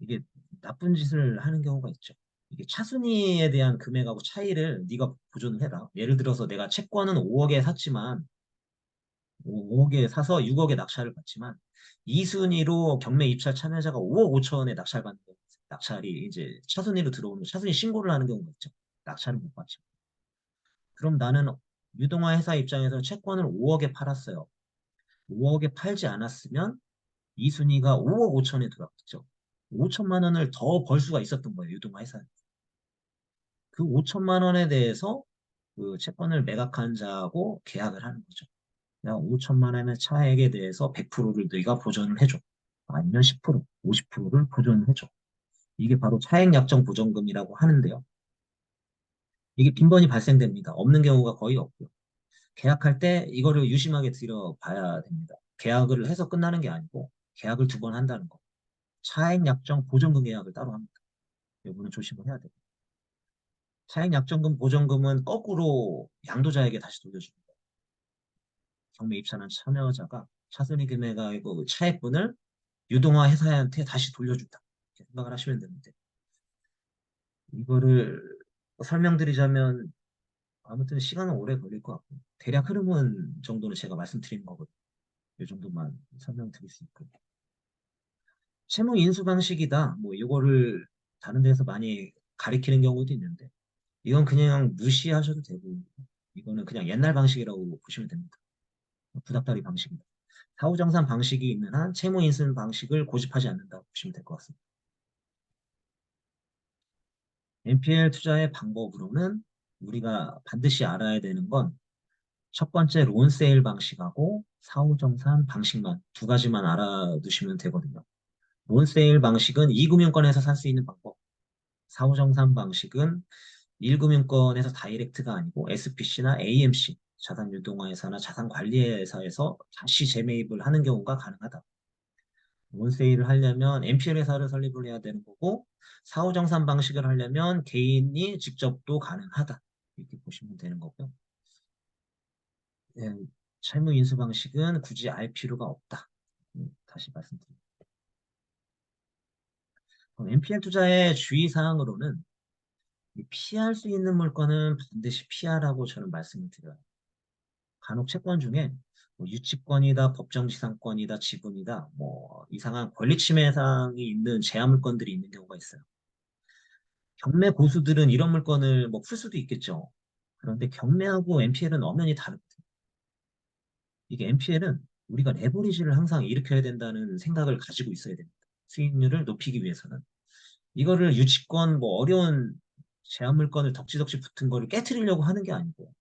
이게 나쁜 짓을 하는 경우가 있죠. 이게 차순위에 대한 금액하고 차이를 네가 보존을 해라. 예를 들어서 내가 채권은 5억에 샀지만 5억에 사서 6억에 낙찰을 받지만 2순위로 경매 입찰 참여자가 5억 5천에 낙찰받는 경우 낙찰이 이제 차순위로 들어오는 차순위 신고를 하는 경우가 있죠. 낙찰을 못 받죠. 그럼 나는 유동화 회사 입장에서 채권을 5억에 팔았어요. 5억에 팔지 않았으면 2순위가 5억 5천에 들어왔죠. 5천만 원을 더 벌 수가 있었던 거예요. 유동화 회사. 그 5천만 원에 대해서 그 채권을 매각한 자하고 계약을 하는 거죠. 야, 5천만 원의 차액에 대해서 100%를 네가 보전을 해줘. 아니면 10%, 50%를 보전을 해줘. 이게 바로 차액 약정 보전금이라고 하는데요. 이게 빈번히 발생됩니다. 없는 경우가 거의 없고요. 계약할 때 이거를 유심하게 들여봐야 됩니다. 계약을 해서 끝나는 게 아니고 계약을 두 번 한다는 거. 차액 약정 보전금 계약을 따로 합니다. 이거는 조심을 해야 돼요. 차액 약정금 보전금은 거꾸로 양도자에게 다시 돌려줍니다. 경매 입찰한 참여자가 차순위 금액하고 차액분을 유동화 회사한테 다시 돌려준다. 이렇게 생각을 하시면 되는데 이거를 설명드리자면 아무튼 시간은 오래 걸릴 것 같고 대략 흐름은 정도는 제가 말씀드린 거거든요. 이 정도만 설명드릴 수 있고 채무 인수 방식이다. 뭐 이거를 다른 데서 많이 가리키는 경우도 있는데 이건 그냥 무시하셔도 되고 이거는 그냥 옛날 방식이라고 보시면 됩니다. 구닥다리 방식입니다. 사후정산 방식이 있는 한 채무 인수 방식을 고집하지 않는다고 보시면 될 것 같습니다. NPL 투자의 방법으로는 우리가 반드시 알아야 되는 건 첫 번째 론세일 방식하고 사후정산 방식만 두 가지만 알아두시면 되거든요. 론세일 방식은 2금융권에서 살 수 있는 방법. 사후정산 방식은 1금융권에서 다이렉트가 아니고 SPC나 AMC, 자산유동화회사나 자산관리회사에서 다시 재매입을 하는 경우가 가능하다. 론세일을 하려면 NPL 회사를 설립을 해야 되는 거고 사후정산 방식을 하려면 개인이 직접도 가능하다. 이렇게 보시면 되는 거고요. 예, 채무 인수 방식은 굳이 알 필요가 없다. 다시 말씀드립니다. NPL 투자의 주의사항으로는 피할 수 있는 물건은 반드시 피하라고 저는 말씀을 드려요. 간혹 채권 중에 뭐 유치권이다, 법정지상권이다, 지분이다, 뭐 이상한 권리침해상이 있는 제한 물건들이 있는 경우가 있어요. 경매 고수들은 이런 물건을 뭐 풀 수도 있겠죠. 그런데 경매하고 NPL은 엄연히 다르거든요. 이게 NPL은 우리가 레버리지를 항상 일으켜야 된다는 생각을 가지고 있어야 됩니다. 수익률을 높이기 위해서는. 이거를 유치권, 뭐 어려운 제한 물건을 덕지덕지 붙은 거를 깨트리려고 하는 게 아니고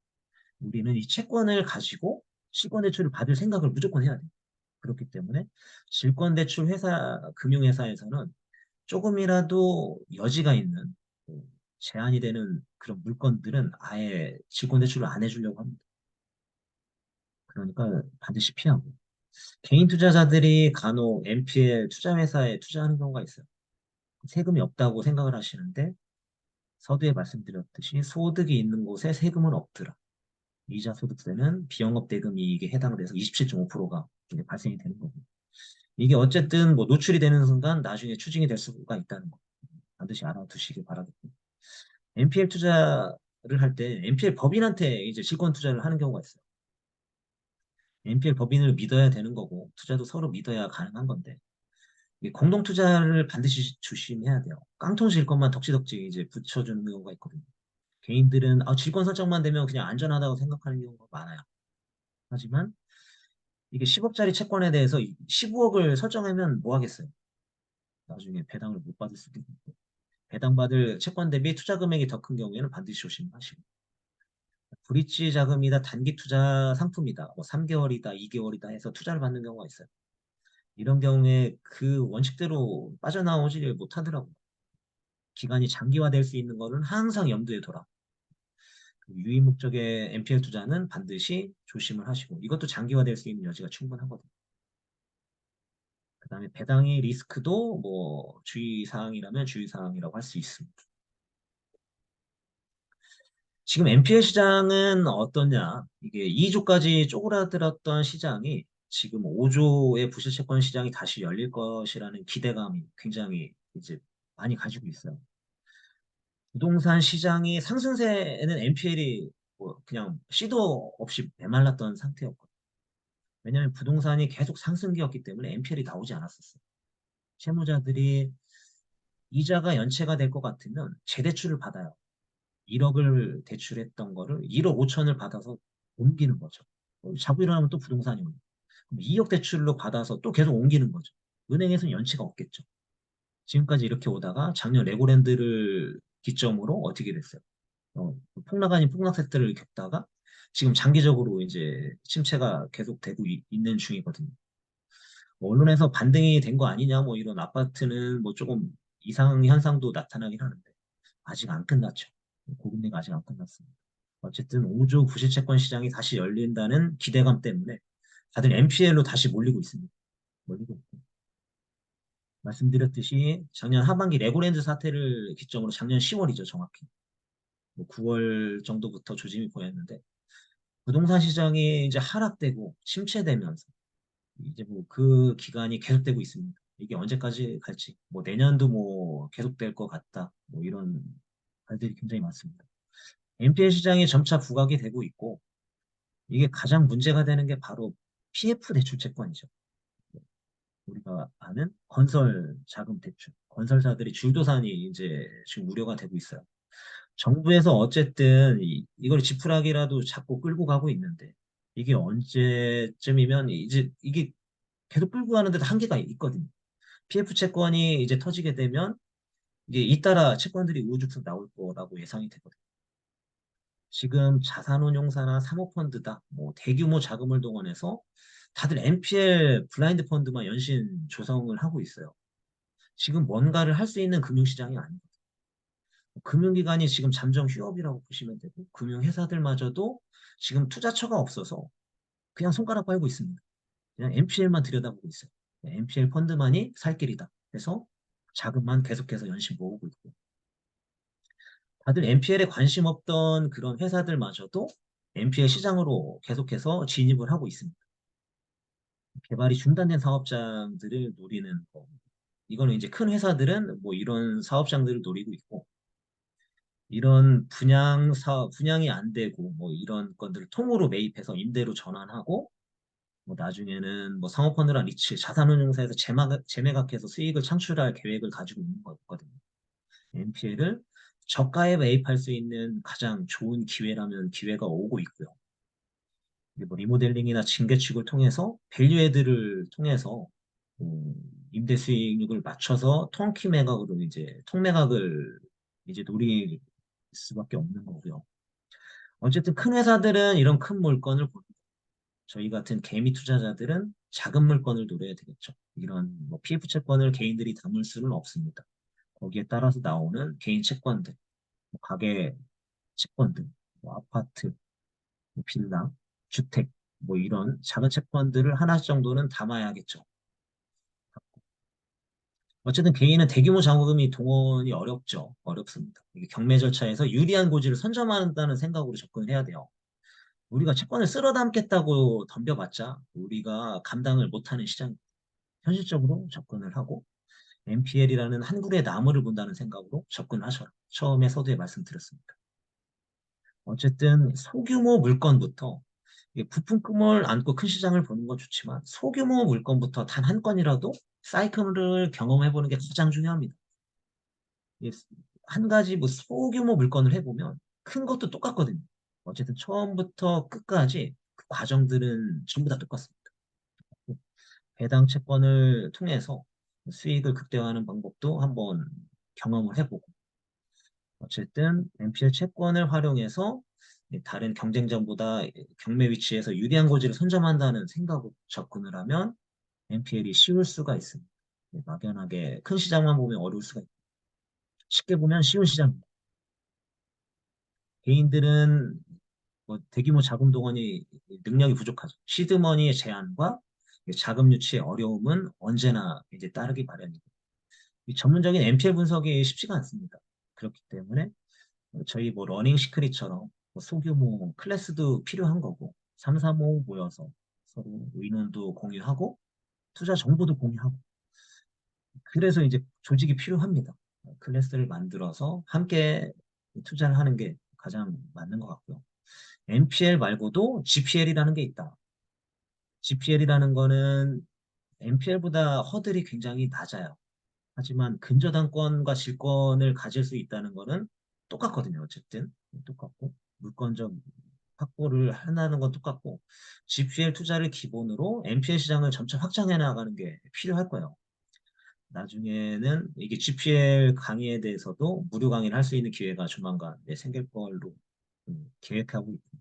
우리는 이 채권을 가지고 실권대출을 받을 생각을 무조건 해야 돼요. 그렇기 때문에 질권대출 회사, 금융회사에서는 조금이라도 여지가 있는 제한이 되는 그런 물건들은 아예 질권대출을 안 해주려고 합니다. 그러니까 반드시 피하고. 개인 투자자들이 간혹 NPL 투자회사에 투자하는 경우가 있어요. 세금이 없다고 생각을 하시는데 서두에 말씀드렸듯이 소득이 있는 곳에 세금은 없더라. 이자 소득세는 비영업 대금 이익에 해당돼서 27.5%가 발생이 되는 거고. 이게 어쨌든 뭐 노출이 되는 순간 나중에 추징이 될 수가 있다는 거. 반드시 알아두시길 바라겠고. NPL 투자를 할 때 NPL 법인한테 이제 질권 투자를 하는 경우가 있어요. NPL 법인을 믿어야 되는 거고 투자도 서로 믿어야 가능한 건데 이게 공동 투자를 반드시 조심해야 돼요. 깡통 질권만 덕지덕지 이제 붙여주는 경우가 있거든요. 개인들은 질권 설정만 되면 그냥 안전하다고 생각하는 경우가 많아요. 하지만 이게 10억짜리 채권에 대해서 15억을 설정하면 뭐 하겠어요? 나중에 배당을 못 받을 수도 있고 배당받을 채권 대비 투자 금액이 더 큰 경우에는 반드시 조심하시고 브릿지 자금이다 단기 투자 상품이다 뭐 3개월이다 2개월이다 해서 투자를 받는 경우가 있어요. 이런 경우에 그 원칙대로 빠져나오지 못하더라고요. 기간이 장기화될 수 있는 거는 항상 염두에 둬라. 유의 목적의 NPL 투자는 반드시 조심을 하시고 이것도 장기화될 수 있는 여지가 충분하거든요. 그다음에 배당의 리스크도 뭐 주의사항이라면 주의사항이라고 할 수 있습니다. 지금 NPL 시장은 어떠냐? 이게 2조까지 쪼그라들었던 시장이 지금 5조의 부실채권 시장이 다시 열릴 것이라는 기대감이 굉장히 이제 많이 가지고 있어요. 부동산 시장이 상승세에는 NPL이 뭐 그냥 씨도 없이 메말랐던 상태였거든요. 왜냐하면 부동산이 계속 상승기였기 때문에 NPL이 나오지 않았었어요. 채무자들이 이자가 연체가 될 것 같으면 재대출을 받아요. 1억을 대출했던 거를 1억 5천을 받아서 옮기는 거죠. 자고 일어나면 또 부동산이 오고. 그럼 2억 대출로 받아서 또 계속 옮기는 거죠. 은행에서는 연체가 없겠죠. 지금까지 이렇게 오다가 작년 레고랜드를 기점으로 어떻게 됐어요? 폭락 아닌 폭락 세태를 겪다가 지금 장기적으로 이제 침체가 계속되고 있는 중이거든요. 뭐 언론에서 반등이 된 거 아니냐, 뭐 이런 아파트는 뭐 조금 이상 현상도 나타나긴 하는데 아직 안 끝났죠. 고금리가 아직 안 끝났습니다. 어쨌든 5조 부실채권 시장이 다시 열린다는 기대감 때문에 다들 NPL로 다시 몰리고 있습니다. 몰리고 있고. 말씀드렸듯이 작년 하반기 레고랜드 사태를 기점으로 작년 10월이죠, 정확히. 뭐 9월 정도부터 조짐이 보였는데 부동산 시장이 이제 하락되고 침체되면서 이제 뭐 그 기간이 계속되고 있습니다. 이게 언제까지 갈지, 뭐 내년도 뭐 계속될 것 같다, 뭐 이런 말들이 굉장히 많습니다. NPL 시장이 점차 부각이 되고 있고 이게 가장 문제가 되는 게 바로 PF 대출 채권이죠. 우리가 아는 건설 자금 대출, 건설사들이 줄도산이 이제 지금 우려가 되고 있어요. 정부에서 어쨌든 이걸 지푸라기라도 잡고 끌고 가고 있는데 이게 언제쯤이면 이제 이게 계속 끌고 가는데도 한계가 있거든요. PF 채권이 이제 터지게 되면 이게 잇따라 채권들이 우후죽순 나올 거라고 예상이 되거든요. 지금 자산운용사나 사모펀드다, 뭐 대규모 자금을 동원해서 다들 NPL 블라인드 펀드만 연신 조성을 하고 있어요. 지금 뭔가를 할 수 있는 금융시장이 아니거든요. 금융기관이 지금 잠정 휴업이라고 보시면 되고, 금융회사들마저도 지금 투자처가 없어서 그냥 손가락 빨고 있습니다. 그냥 NPL만 들여다보고 있어요. NPL 펀드만이 살 길이다. 그래서 자금만 계속해서 연신 모으고 있고. 다들 NPL에 관심 없던 그런 회사들마저도 NPL 시장으로 계속해서 진입을 하고 있습니다. 개발이 중단된 사업장들을 노리는 거. 이거는 이제 큰 회사들은 뭐 이런 사업장들을 노리고 있고, 이런 분양이 안 되고, 뭐 이런 건들을 통으로 매입해서 임대로 전환하고, 뭐 나중에는 뭐 상호펀드나 리츠, 자산운용사에서 재매각해서 수익을 창출할 계획을 가지고 있는 거거든요. NPL을 저가에 매입할 수 있는 가장 좋은 기회라면 기회가 오고 있고요. 뭐 리모델링이나 증개축을 통해서 밸류애드를 통해서 음, 임대 수익률을 맞춰서 통키 매각으로 이제 통매각을 이제 노릴 수밖에 없는 거고요. 어쨌든 큰 회사들은 이런 큰 물건을 보고 저희 같은 개미 투자자들은 작은 물건을 노려야 되겠죠. 이런 뭐 PF 채권을 개인들이 담을 수는 없습니다. 거기에 따라서 나오는 개인 채권들, 뭐 가계 채권들, 뭐 아파트, 뭐 빌라, 주택, 뭐 이런 작은 채권들을 하나씩 정도는 담아야겠죠. 어쨌든 개인은 대규모 자금이 동원이 어렵죠. 어렵습니다. 이게 경매 절차에서 유리한 고지를 선점한다는 생각으로 접근을 해야 돼요. 우리가 채권을 쓸어 담겠다고 덤벼봤자 우리가 감당을 못하는 시장, 현실적으로 접근을 하고 NPL이라는 한 그루의 나무를 본다는 생각으로 접근하셔라. 처음에 서두에 말씀드렸습니다. 어쨌든 소규모 물건부터 부품금을 안고 큰 시장을 보는 건 좋지만 소규모 물건부터 단 한 건이라도 사이클을 경험해보는 게 가장 중요합니다. 이게 한 가지 뭐 소규모 물건을 해보면 큰 것도 똑같거든요. 어쨌든 처음부터 끝까지 그 과정들은 전부 다 똑같습니다. 배당 채권을 통해서 수익을 극대화하는 방법도 한번 경험을 해보고 어쨌든 NPL 채권을 활용해서 다른 경쟁자보다 경매 위치에서 유리한 고지를 선점한다는 생각으로 접근을 하면 NPL이 쉬울 수가 있습니다. 막연하게 큰 시장만 보면 어려울 수가 있고 쉽게 보면 쉬운 시장입니다. 개인들은 뭐 대규모 자금 동원이 능력이 부족하죠. 시드머니의 제한과 자금 유치의 어려움은 언제나 이제 따르기 마련이고 이 전문적인 NPL 분석이 쉽지가 않습니다. 그렇기 때문에 저희 뭐 러닝 시크릿처럼 뭐 소규모 클래스도 필요한 거고 3, 4, 5 모여서 서로 의논도 공유하고 투자 정보도 공유하고 그래서 이제 조직이 필요합니다. 클래스를 만들어서 함께 투자를 하는 게 가장 맞는 것 같고요. NPL 말고도 GPL이라는 게 있다. GPL이라는 거는 NPL보다 허들이 굉장히 낮아요. 하지만 근저당권과 질권을 가질 수 있다는 거는 똑같거든요. 어쨌든 똑같고 물권적 확보를 한다는 건 똑같고 GPL 투자를 기본으로 NPL 시장을 점차 확장해 나가는 게 필요할 거예요. 나중에는 이게 GPL 강의에 대해서도 무료 강의를 할 수 있는 기회가 조만간 생길 걸로 계획하고 있고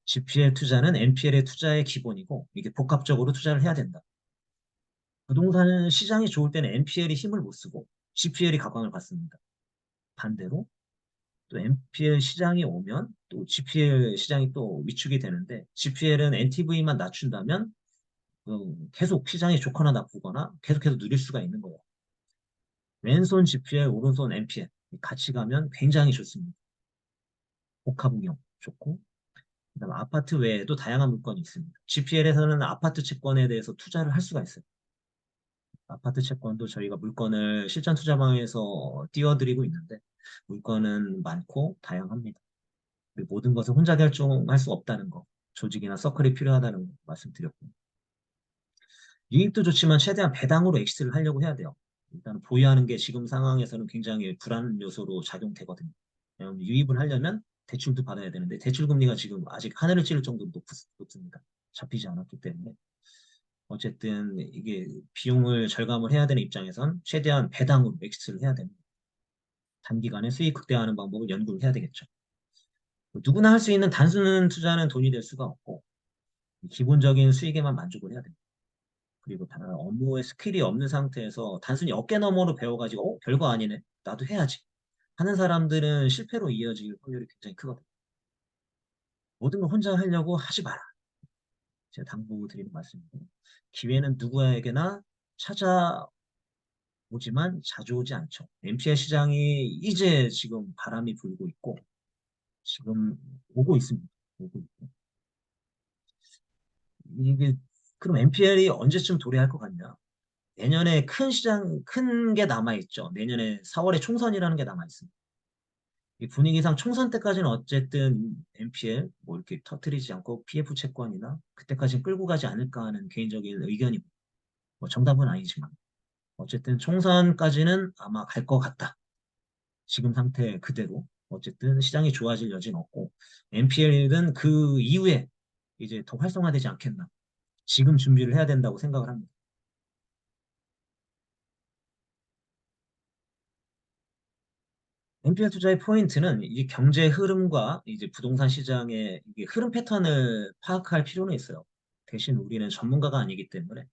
GPL 투자는 NPL의 투자의 기본이고 이게 복합적으로 투자를 해야 된다. 부동산 시장이 좋을 때는 NPL이 힘을 못 쓰고 GPL이 각광을 받습니다. 반대로 또 NPL 시장이 오면 또 GPL 시장이 또 위축이 되는데 GPL은 NTV만 낮춘다면 계속 시장이 좋거나 나쁘거나 계속해서 누릴 수가 있는 거예요. 왼손 GPL, 오른손 NPL 같이 가면 굉장히 좋습니다. 복합운용 좋고 그다음 아파트 외에도 다양한 물건이 있습니다. GPL에서는 아파트 채권에 대해서 투자를 할 수가 있어요. 아파트 채권도 저희가 물건을 실전 투자방에서 띄워드리고 있는데 물건은 많고 다양합니다. 그리고 모든 것을 혼자 결정할 수 없다는 거, 조직이나 서클이 필요하다는 거 말씀드렸고 유입도 좋지만 최대한 배당으로 엑시트를 하려고 해야 돼요. 일단 보유하는 게 지금 상황에서는 굉장히 불안 요소로 작용되거든요. 왜냐하면 유입을 하려면 대출도 받아야 되는데 대출 금리가 지금 아직 하늘을 찌를 정도로 높습니다. 잡히지 않았기 때문에 어쨌든 이게 비용을 절감을 해야 되는 입장에선 최대한 배당으로 엑시트를 해야 됩니다. 단기간에 수익 극대화하는 방법을 연구를 해야 되겠죠. 누구나 할 수 있는 단순 투자는 돈이 될 수가 없고 기본적인 수익에만 만족을 해야 됩니다. 그리고 다 업무에 스킬이 없는 상태에서 단순히 어깨 너머로 배워가지고 별거 아니네 나도 해야지 하는 사람들은 실패로 이어질 확률이 굉장히 크거든요. 모든 걸 혼자 하려고 하지 마라. 제가 당부드리는 말씀이고 기회는 누구에게나 찾아오지만 자주 오지 않죠. NPL 시장이 이제 지금 바람이 불고 있고 지금 오고 있습니다. 오고 있고 이게 그럼 NPL이 언제쯤 도래할 것 같냐? 내년에 큰 시장 큰 게 남아 있죠. 내년에 4월에 총선이라는 게 남아 있습니다. 이 분위기상 총선 때까지는 어쨌든 NPL 뭐 이렇게 터트리지 않고 PF 채권이나 그때까지는 끌고 가지 않을까 하는 개인적인 의견이고 뭐 정답은 아니지만 어쨌든 총선까지는 아마 갈 것 같다. 지금 상태 그대로 어쨌든 시장이 좋아질 여지는 없고 NPL은 그 이후에 이제 더 활성화되지 않겠나. 지금 준비를 해야 된다고 생각을 합니다. NPL 투자의 포인트는 이 경제 흐름과 이제 부동산 시장의 이게 흐름 패턴을 파악할 필요는 있어요. 대신 우리는 전문가가 아니기 때문에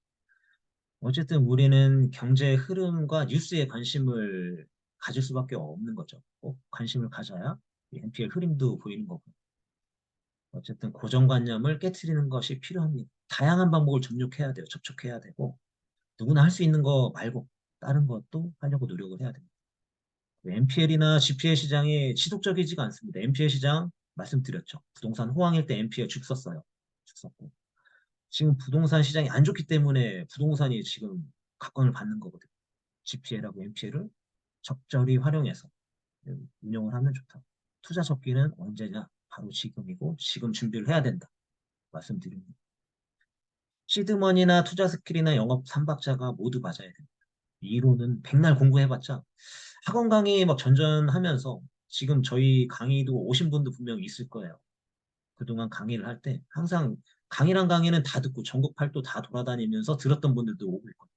어쨌든 우리는 경제 흐름과 뉴스에 관심을 가질 수밖에 없는 거죠. 꼭 관심을 가져야 이 NPL 흐름도 보이는 거고. 어쨌든 고정관념을 깨트리는 것이 필요합니다. 다양한 방법을 접촉해야 돼요. 접촉해야 되고 누구나 할 수 있는 거 말고 다른 것도 하려고 노력을 해야 됩니다. NPL이나 GPL 시장이 지속적이지가 않습니다. NPL 시장 말씀드렸죠. 부동산 호황일 때 NPL 죽 썼어요. 죽 썼고. 지금 부동산 시장이 안 좋기 때문에 부동산이 지금 각광을 받는 거거든요. GPL하고 NPL을 적절히 활용해서 운영을 하면 좋다. 투자 접기는 언제냐? 바로 지금이고 지금 준비를 해야 된다. 말씀드립니다. 시드머니나 투자 스킬이나 영업 삼박자가 모두 맞아야 됩니다. 이론은 백날 공부해봤자 학원 강의 막 전전하면서 지금 저희 강의도 오신 분도 분명히 있을 거예요. 그동안 강의를 할 때 항상 강의란 강의는 다 듣고 전국 팔도 다 돌아다니면서 들었던 분들도 오고 있거든요.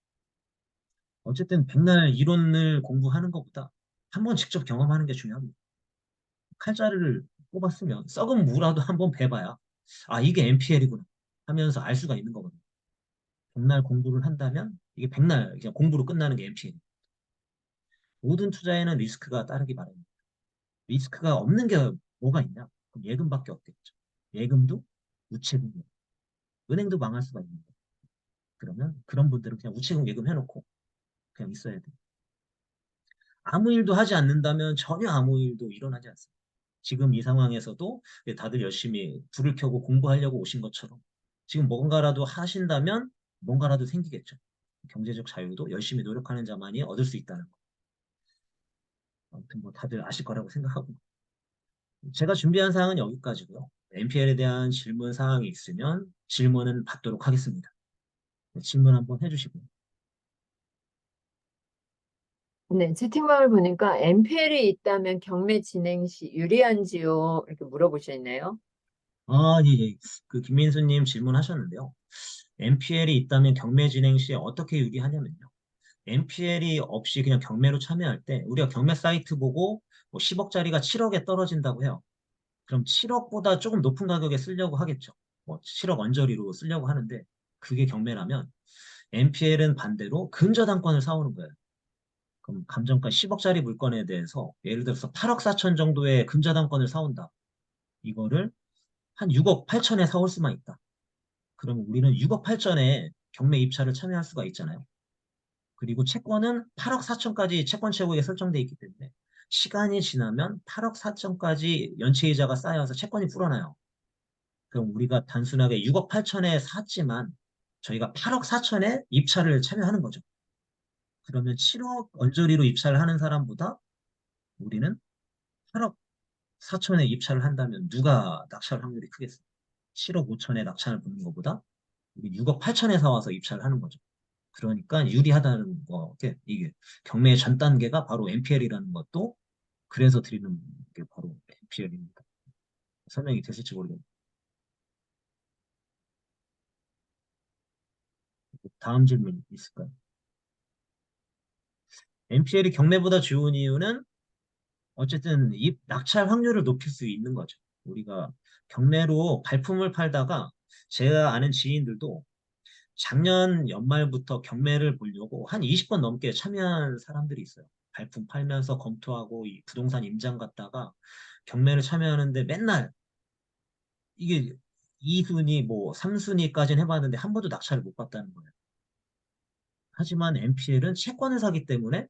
어쨌든 백날 이론을 공부하는 것보다 한번 직접 경험하는 게 중요합니다. 칼자루를 뽑았으면 썩은 무라도 한번 베봐야 아 이게 NPL이구나 하면서 알 수가 있는 거거든요. 백날 공부를 한다면 이게 백날 그냥 공부로 끝나는 게 NPL. 모든 투자에는 리스크가 따르기 마련입니다. 리스크가 없는 게 뭐가 있냐? 그럼 예금밖에 없겠죠. 예금도 우체국이에요. 은행도 망할 수가 있는 거예요. 그러면 그런 분들은 그냥 우체국 예금 해놓고 그냥 있어야 돼요. 아무 일도 하지 않는다면 전혀 아무 일도 일어나지 않습니다. 지금 이 상황에서도 다들 열심히 불을 켜고 공부하려고 오신 것처럼 지금 뭔가라도 하신다면 뭔가라도 생기겠죠. 경제적 자유도 열심히 노력하는 자만이 얻을 수 있다는 거. 아무튼 뭐 다들 아실 거라고 생각하고 제가 준비한 사항은 여기까지고요. NPL에 대한 질문 사항이 있으면 질문은 받도록 하겠습니다. 네, 질문 한번 해주시고요. 네, 채팅방을 보니까 NPL이 있다면 경매 진행 시 유리한지요? 이렇게 물어보시네요. 아, 예, 예. 그 김민수님 질문하셨는데요. NPL이 있다면 경매 진행 시에 어떻게 유리하냐면요. NPL이 없이 그냥 경매로 참여할 때 우리가 경매 사이트 보고 뭐 10억짜리가 7억에 떨어진다고 해요. 그럼 7억보다 조금 높은 가격에 쓰려고 하겠죠. 뭐 7억 언저리로 쓰려고 하는데 그게 경매라면 NPL은 반대로 근저당권을 사오는 거예요. 그럼 감정가 10억짜리 물건에 대해서 예를 들어서 8억 4천 정도의 근저당권을 사온다. 이거를 한 6억 8천에 사올 수만 있다. 그러면 우리는 6억 8천에 경매 입찰을 참여할 수가 있잖아요. 그리고 채권은 8억 4천까지 채권 최고에 설정돼 있기 때문에 시간이 지나면 8억 4천까지 연체이자가 쌓여서 채권이 불어나요. 그럼 우리가 단순하게 6억 8천에 샀지만 저희가 8억 4천에 입찰을 참여하는 거죠. 그러면 7억 언저리로 입찰을 하는 사람보다 우리는 8억 4천에 입찰을 한다면 누가 낙찰 확률이 크겠어요? 7억 5천에 낙찰을 붙는 것보다 우리 6억 8천에 사와서 입찰을 하는 거죠. 그러니까 유리하다는 거, 이게 경매의 전 단계가 바로 NPL이라는 것도 그래서 드리는 게 바로 NPL입니다. 설명이 됐을지 모르겠네요. 다음 질문 있을까요? NPL이 경매보다 좋은 이유는 어쨌든 이 낙찰 확률을 높일 수 있는 거죠. 우리가 경매로 발품을 팔다가 제가 아는 지인들도 작년 연말부터 경매를 보려고 한 20번 넘게 참여한 사람들이 있어요. 발품 팔면서 검토하고 이 부동산 임장 갔다가 경매를 참여하는데 맨날 이게 2순위 뭐 3순위까지는 해봤는데 한 번도 낙찰을 못 받다는 거예요. 하지만 NPL은 채권을 사기 때문에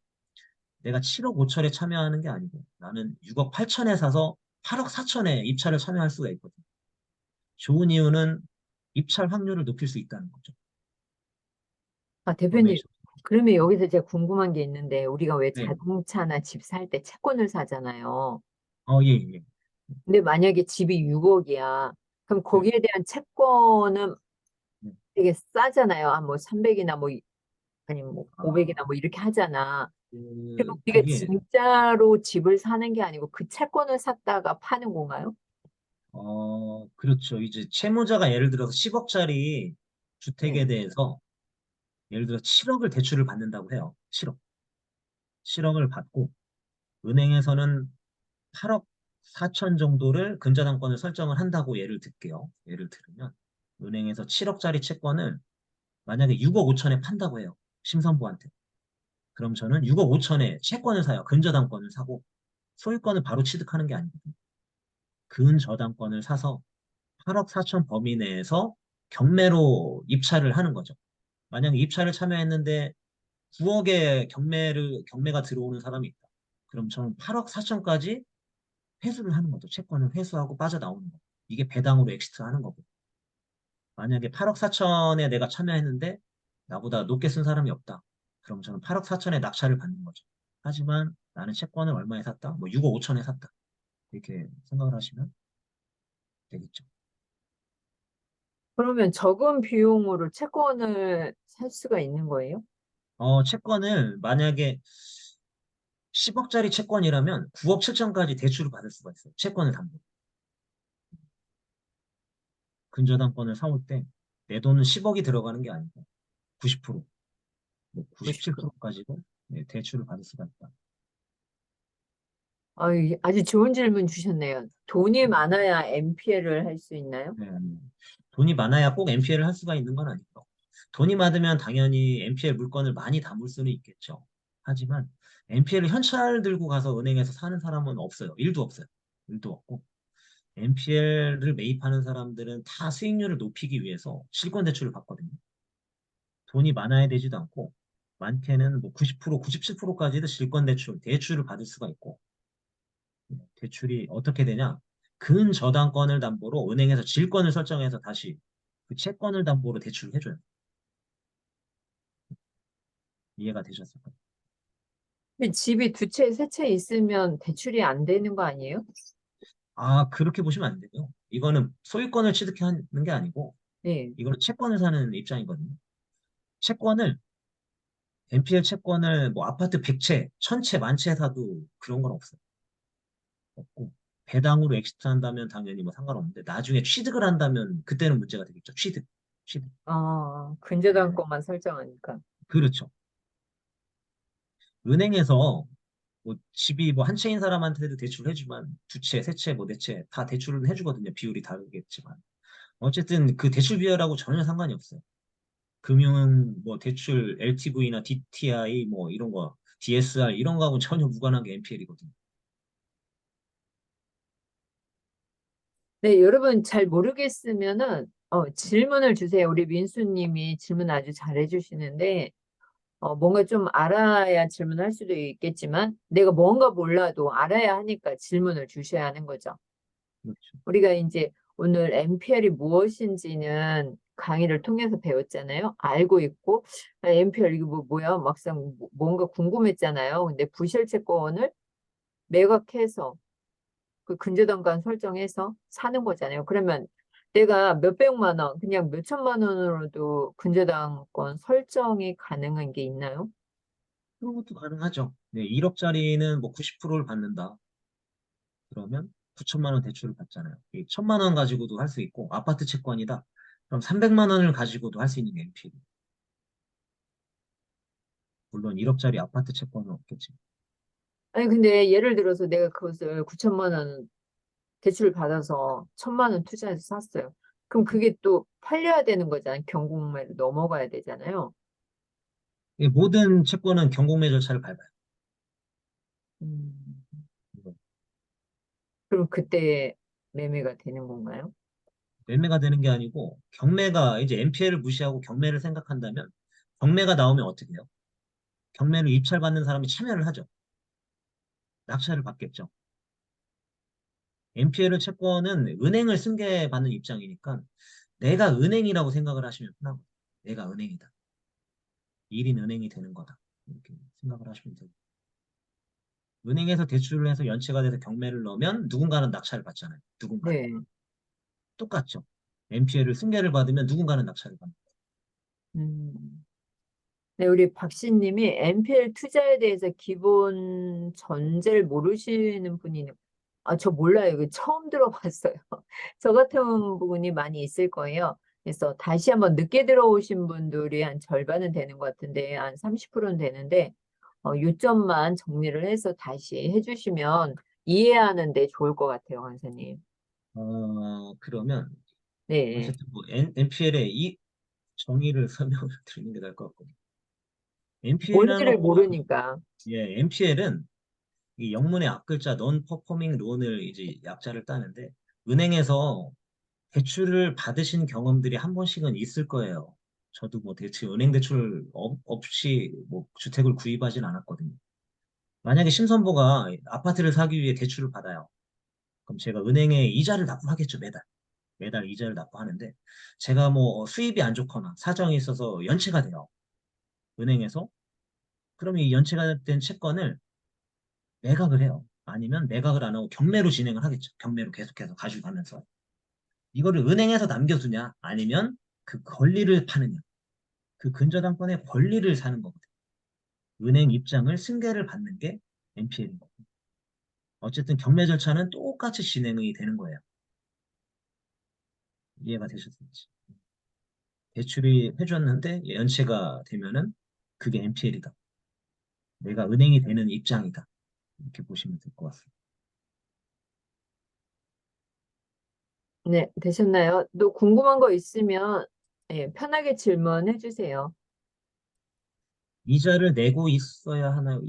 내가 7억 5천에 참여하는 게 아니고 나는 6억 8천에 사서 8억 4천에 입찰을 참여할 수가 있거든. 좋은 이유는 입찰 확률을 높일 수 있다는 거죠. 아, 경매 대표님, 시 그러면 여기서 제가 궁금한 게 있는데, 우리가 왜 네. 자동차나 집 살 때 채권을 사잖아요. 예, 예. 근데 만약에 집이 6억이야. 그럼 네. 거기에 대한 채권은 네. 되게 싸잖아요. 한 뭐 300이나 뭐, 아니면 뭐 아, 500이나 뭐 이렇게 하잖아. 그럼 우리가 그게, 진짜로 집을 사는 게 아니고 그 채권을 샀다가 파는 건가요? 그렇죠. 이제 채무자가 예를 들어서 10억짜리 네. 주택에 대해서 예를 들어 7억을 대출을 받는다고 해요. 7억. 7억을 받고 은행에서는 8억 4천 정도를 근저당권을 설정을 한다고 예를 들게요. 예를 들면 은행에서 7억짜리 채권을 만약에 6억 5천에 판다고 해요. 심선보한테. 그럼 저는 6억 5천에 채권을 사요. 근저당권을 사고 소유권을 바로 취득하는 게 아니거든요. 근저당권을 사서 8억 4천 범위 내에서 경매로 입찰을 하는 거죠. 만약에 입찰을 참여했는데 9억의 경매가 들어오는 사람이 있다. 그럼 저는 8억 4천까지 회수를 하는 거죠. 채권을 회수하고 빠져나오는 거. 이게 배당으로 엑시트 하는 거고. 만약에 8억 4천에 내가 참여했는데 나보다 높게 쓴 사람이 없다. 그럼 저는 8억 4천에 낙찰을 받는 거죠. 하지만 나는 채권을 얼마에 샀다? 뭐 6억 5천에 샀다. 이렇게 생각을 하시면 되겠죠. 그러면 적은 비용으로 채권을 살 수가 있는 거예요? 채권을 만약에 10억짜리 채권이라면 9억 7천까지 대출을 받을 수가 있어요. 채권을 담보. 근저당권을 사올 때 내 돈은 10억이 들어가는 게 아니고 90%, 뭐 90%. 97%까지도 대출을 받을 수가 있다. 아주 좋은 질문 주셨네요. 돈이 네. 많아야 NPL을 할 수 있나요? 네. 돈이 많아야 꼭 NPL을 할 수가 있는 건 아니고 돈이 많으면 당연히 NPL 물건을 많이 담을 수는 있겠죠. 하지만 NPL을 현찰 들고 가서 은행에서 사는 사람은 없어요. 일도 없어요. 일도 없고 NPL을 매입하는 사람들은 다 수익률을 높이기 위해서 실권 대출을 받거든요. 돈이 많아야 되지도 않고 많게는 뭐 90%, 97%까지도 실권 대출을 받을 수가 있고 대출이 어떻게 되냐? 근저당권을 담보로 은행에서 질권을 설정해서 다시 그 채권을 담보로 대출을 해줘요. 이해가 되셨을까요? 근데 집이 두 채, 세 채 있으면 대출이 안 되는 거 아니에요? 아, 그렇게 보시면 안 돼요. 이거는 소유권을 취득하는 게 아니고 네. 이거는 채권을 사는 입장이거든요. 채권을 NPL 채권을 뭐 아파트 100채, 1000채, 만채 사도 그런 건 없어요. 없고 배당으로 엑시트 한다면 당연히 뭐 상관없는데 나중에 취득을 한다면 그때는 문제가 되겠죠. 취득. 취득. 네. 근저당권만 설정하니까. 그렇죠. 은행에서 뭐 집이 뭐 한 채인 사람한테도 대출을 해주지만 두 채, 세 채, 뭐 네 채 다 대출을 해주거든요. 비율이 다르겠지만. 어쨌든 그 대출 비율하고 전혀 상관이 없어요. 금융 뭐 대출 LTV나 DTI 뭐 이런 거 DSR 이런 거하고 전혀 무관한 게 NPL이거든요. 네, 여러분 잘 모르겠으면은 질문을 주세요. 우리 민수님이 질문 아주 잘해 주시는데 뭔가 좀 알아야 질문할 수도 있겠지만 내가 뭔가 몰라도 알아야 하니까 질문을 주셔야 하는 거죠. 그렇죠. 우리가 이제 오늘 NPL이 무엇인지는 강의를 통해서 배웠잖아요. 알고 있고 NPL 이거 뭐야? 막상 뭔가 궁금했잖아요. 근데 부실채권을 매각해서 그 근저당권 설정해서 사는 거잖아요. 그러면 내가 몇백만 원, 그냥 몇천만 원으로도 근저당권 설정이 가능한 게 있나요? 그런 것도 가능하죠. 네, 1억짜리는 뭐 90%를 받는다. 그러면 9천만 원 대출을 받잖아요. 이 1천만 원 가지고도 할 수 있고 아파트 채권이다. 그럼 300만 원을 가지고도 할 수 있는 게 NPL. 물론 1억짜리 아파트 채권은 없겠지. 아니, 근데 예를 들어서 내가 그것을 9천만 원 대출을 받아서 1,000만 원 투자해서 샀어요. 그럼 그게 또 팔려야 되는 거잖아요. 경공매로 넘어가야 되잖아요. 이 모든 채권은 경공매 절차를 밟아요. 음, 이거 그럼 그때 매매가 되는 건가요? 매매가 되는 게 아니고 경매가 이제 NPL을 무시하고 경매를 생각한다면 경매가 나오면 어떻게 해요? 경매를 입찰받는 사람이 참여를 하죠. 낙찰을 받겠죠. NPL 채권은 은행을 승계받는 입장이니까 내가 은행이라고 생각을 하시면 편하고 내가 은행이다. 1인 은행이 되는 거다. 이렇게 생각을 하시면 돼요. 은행에서 대출을 해서 연체가 돼서 경매를 넣으면 누군가는 낙찰을 받잖아요. 누군가는. 네. 똑같죠. NPL을 승계를 받으면 누군가는 낙찰을 받는 음. 네, 우리 박씨님이 NPL 투자에 대해서 기본 전제를 모르시는 분이, 저 몰라요. 이거 처음 들어봤어요. 저 같은 부분이 많이 있을 거예요. 그래서 다시 한번 늦게 들어오신 분들이 한 절반은 되는 것 같은데, 한 30%는 되는데, 요점만 정리를 해서 다시 해주시면 이해하는 데 좋을 것 같아요, 강사님. 그러면 네. 어쨌든 뭐 NPL의 이 정의를 설명을 드리는 게 나을 것 같고. NPL이라는 건 뭔지를 뭐야? 모르니까. 예, NPL은 이 영문의 앞글자 non performing loan을 이제 약자를 따는데 은행에서 대출을 받으신 경험들이 한 번씩은 있을 거예요. 저도 뭐 은행 대출 없이 뭐 주택을 구입하진 않았거든요. 만약에 심선보가 아파트를 사기 위해 대출을 받아요. 그럼 제가 은행에 이자를 납부하겠죠, 매달. 매달 이자를 납부하는데 제가 뭐 수입이 안 좋거나 사정이 있어서 연체가 돼요. 은행에서. 그럼 이 연체가 된 채권을 매각을 해요. 아니면 매각을 안 하고 경매로 진행을 하겠죠. 경매로 계속해서 가지고 가면서. 이거를 은행에서 남겨두냐, 아니면 그 권리를 파느냐. 그 근저당권의 권리를 사는 거거든요. 은행 입장을 승계를 받는 게 NPL인 거고. 어쨌든 경매 절차는 똑같이 진행이 되는 거예요. 이해가 되셨는지. 대출이 해줬는데 연체가 되면은 그게 NPL이다. 내가 은행이 되는 입장이다. 이렇게 보시면 될 것 같습니다. 네, 되셨나요? 또 궁금한 거 있으면 예, 편하게 질문해 주세요. 이자를 내고 있어야 하나요?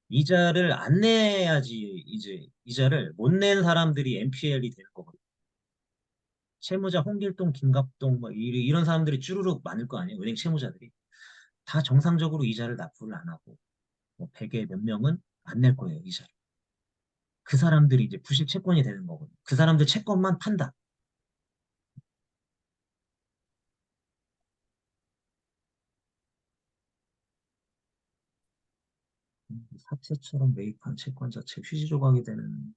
이자를 안 내야지 이제 이자를 못 낸 사람들이 NPL이 되는 거거든요. 채무자 홍길동, 김갑동 뭐 이런 사람들이 쭈루룩 많을 거 아니에요. 은행 채무자들이 다 정상적으로 이자를 납부를 안 하고 뭐 100에 몇 명은 안 낼 거예요, 이자를. 그 사람들이 이제 부실 채권이 되는 거거든요. 그 사람들 채권만 판다. 사채처럼 매입한 채권 자체 휴지 조각이 되는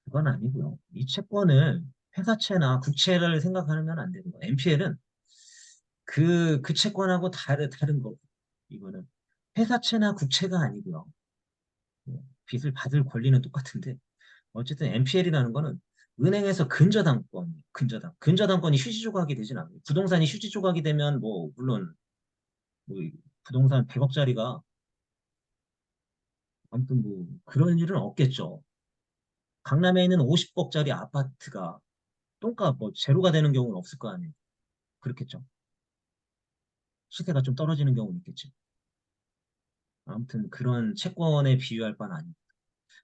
그건 아니고요. 이 채권을 회사채나 국채를 생각하면 안 되는 거예요. NPL은 그 채권하고 다른 거고, 이거는 회사채나 국채가 아니고요. 빚을 받을 권리는 똑같은데, 어쨌든 NPL이라는 거는 은행에서 근저당권이 휴지 조각이 되진 않아요. 부동산이 휴지 조각이 되면 뭐, 물론, 뭐 부동산 100억짜리가 아무튼 뭐, 그런 일은 없겠죠. 강남에 있는 50억짜리 아파트가 똥값 뭐 제로가 되는 경우는 없을 거 아니에요. 그렇겠죠. 시세가 좀 떨어지는 경우는 있겠지. 아무튼 그런 채권에 비유할 바는 아닙니다.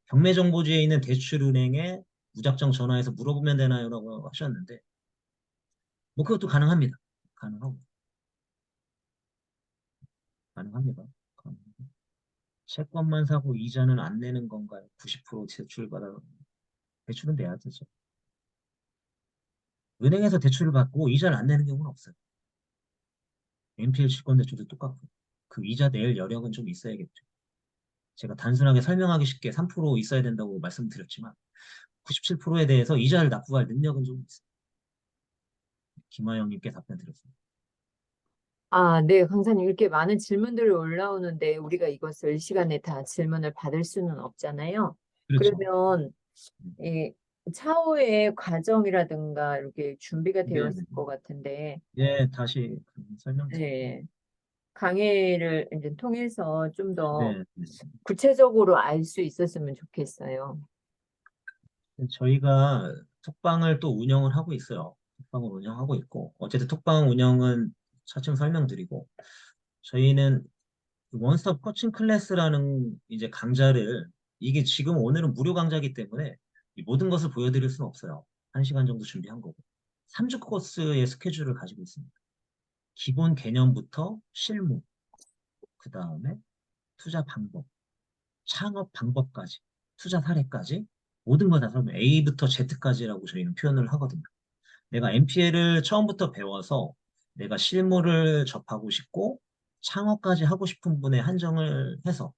경매정보지에 있는 대출은행에 무작정 전화해서 물어보면 되나요? 라고 하셨는데, 뭐 그것도 가능합니다. 가능하고, 가능합니다. 가능하고. 채권만 사고 이자는 안 내는 건가요? 90% 대출받아, 대출은 내야 되죠. 은행에서 대출을 받고 이자를 안 내는 경우는 없어요. NPL 채권 대출도 똑같고, 그 이자 낼 여력은 좀 있어야겠죠. 제가 단순하게 설명하기 쉽게 3% 있어야 된다고 말씀드렸지만, 97%에 대해서 이자를 납부할 능력은 좀 있어요. 김하영님께 답변 드렸습니다. 아, 네, 강사님. 이렇게 많은 질문들이 올라오는데 우리가 이것을 이 시간에 다 질문을 받을 수는 없잖아요. 그렇죠. 그러면 음. 이 차후의 과정이라든가 이렇게 준비가 네, 되었을 네. 것 같은데, 예, 다시 설명드릴게요. 네, 강의를 이제 통해서 좀 더 네, 네. 구체적으로 알 수 있었으면 좋겠어요. 저희가 톡방을 또 운영을 하고 있어요. 톡방을 운영하고 있고, 어쨌든 톡방 운영은 차츰 설명드리고, 저희는 원스톱 코칭 클래스라는 이제 강좌를, 이게 지금 오늘은 무료 강좌이기 때문에 이 모든 것을 보여드릴 수는 없어요. 1시간 정도 준비한 거고. 3주 코스의 스케줄을 가지고 있습니다. 기본 개념부터 실무, 그 다음에 투자 방법, 창업 방법까지, 투자 사례까지 모든 걸 다 설명, A부터 Z까지라고 저희는 표현을 하거든요. 내가 NPL을 처음부터 배워서 내가 실무를 접하고 싶고 창업까지 하고 싶은 분의 한정을 해서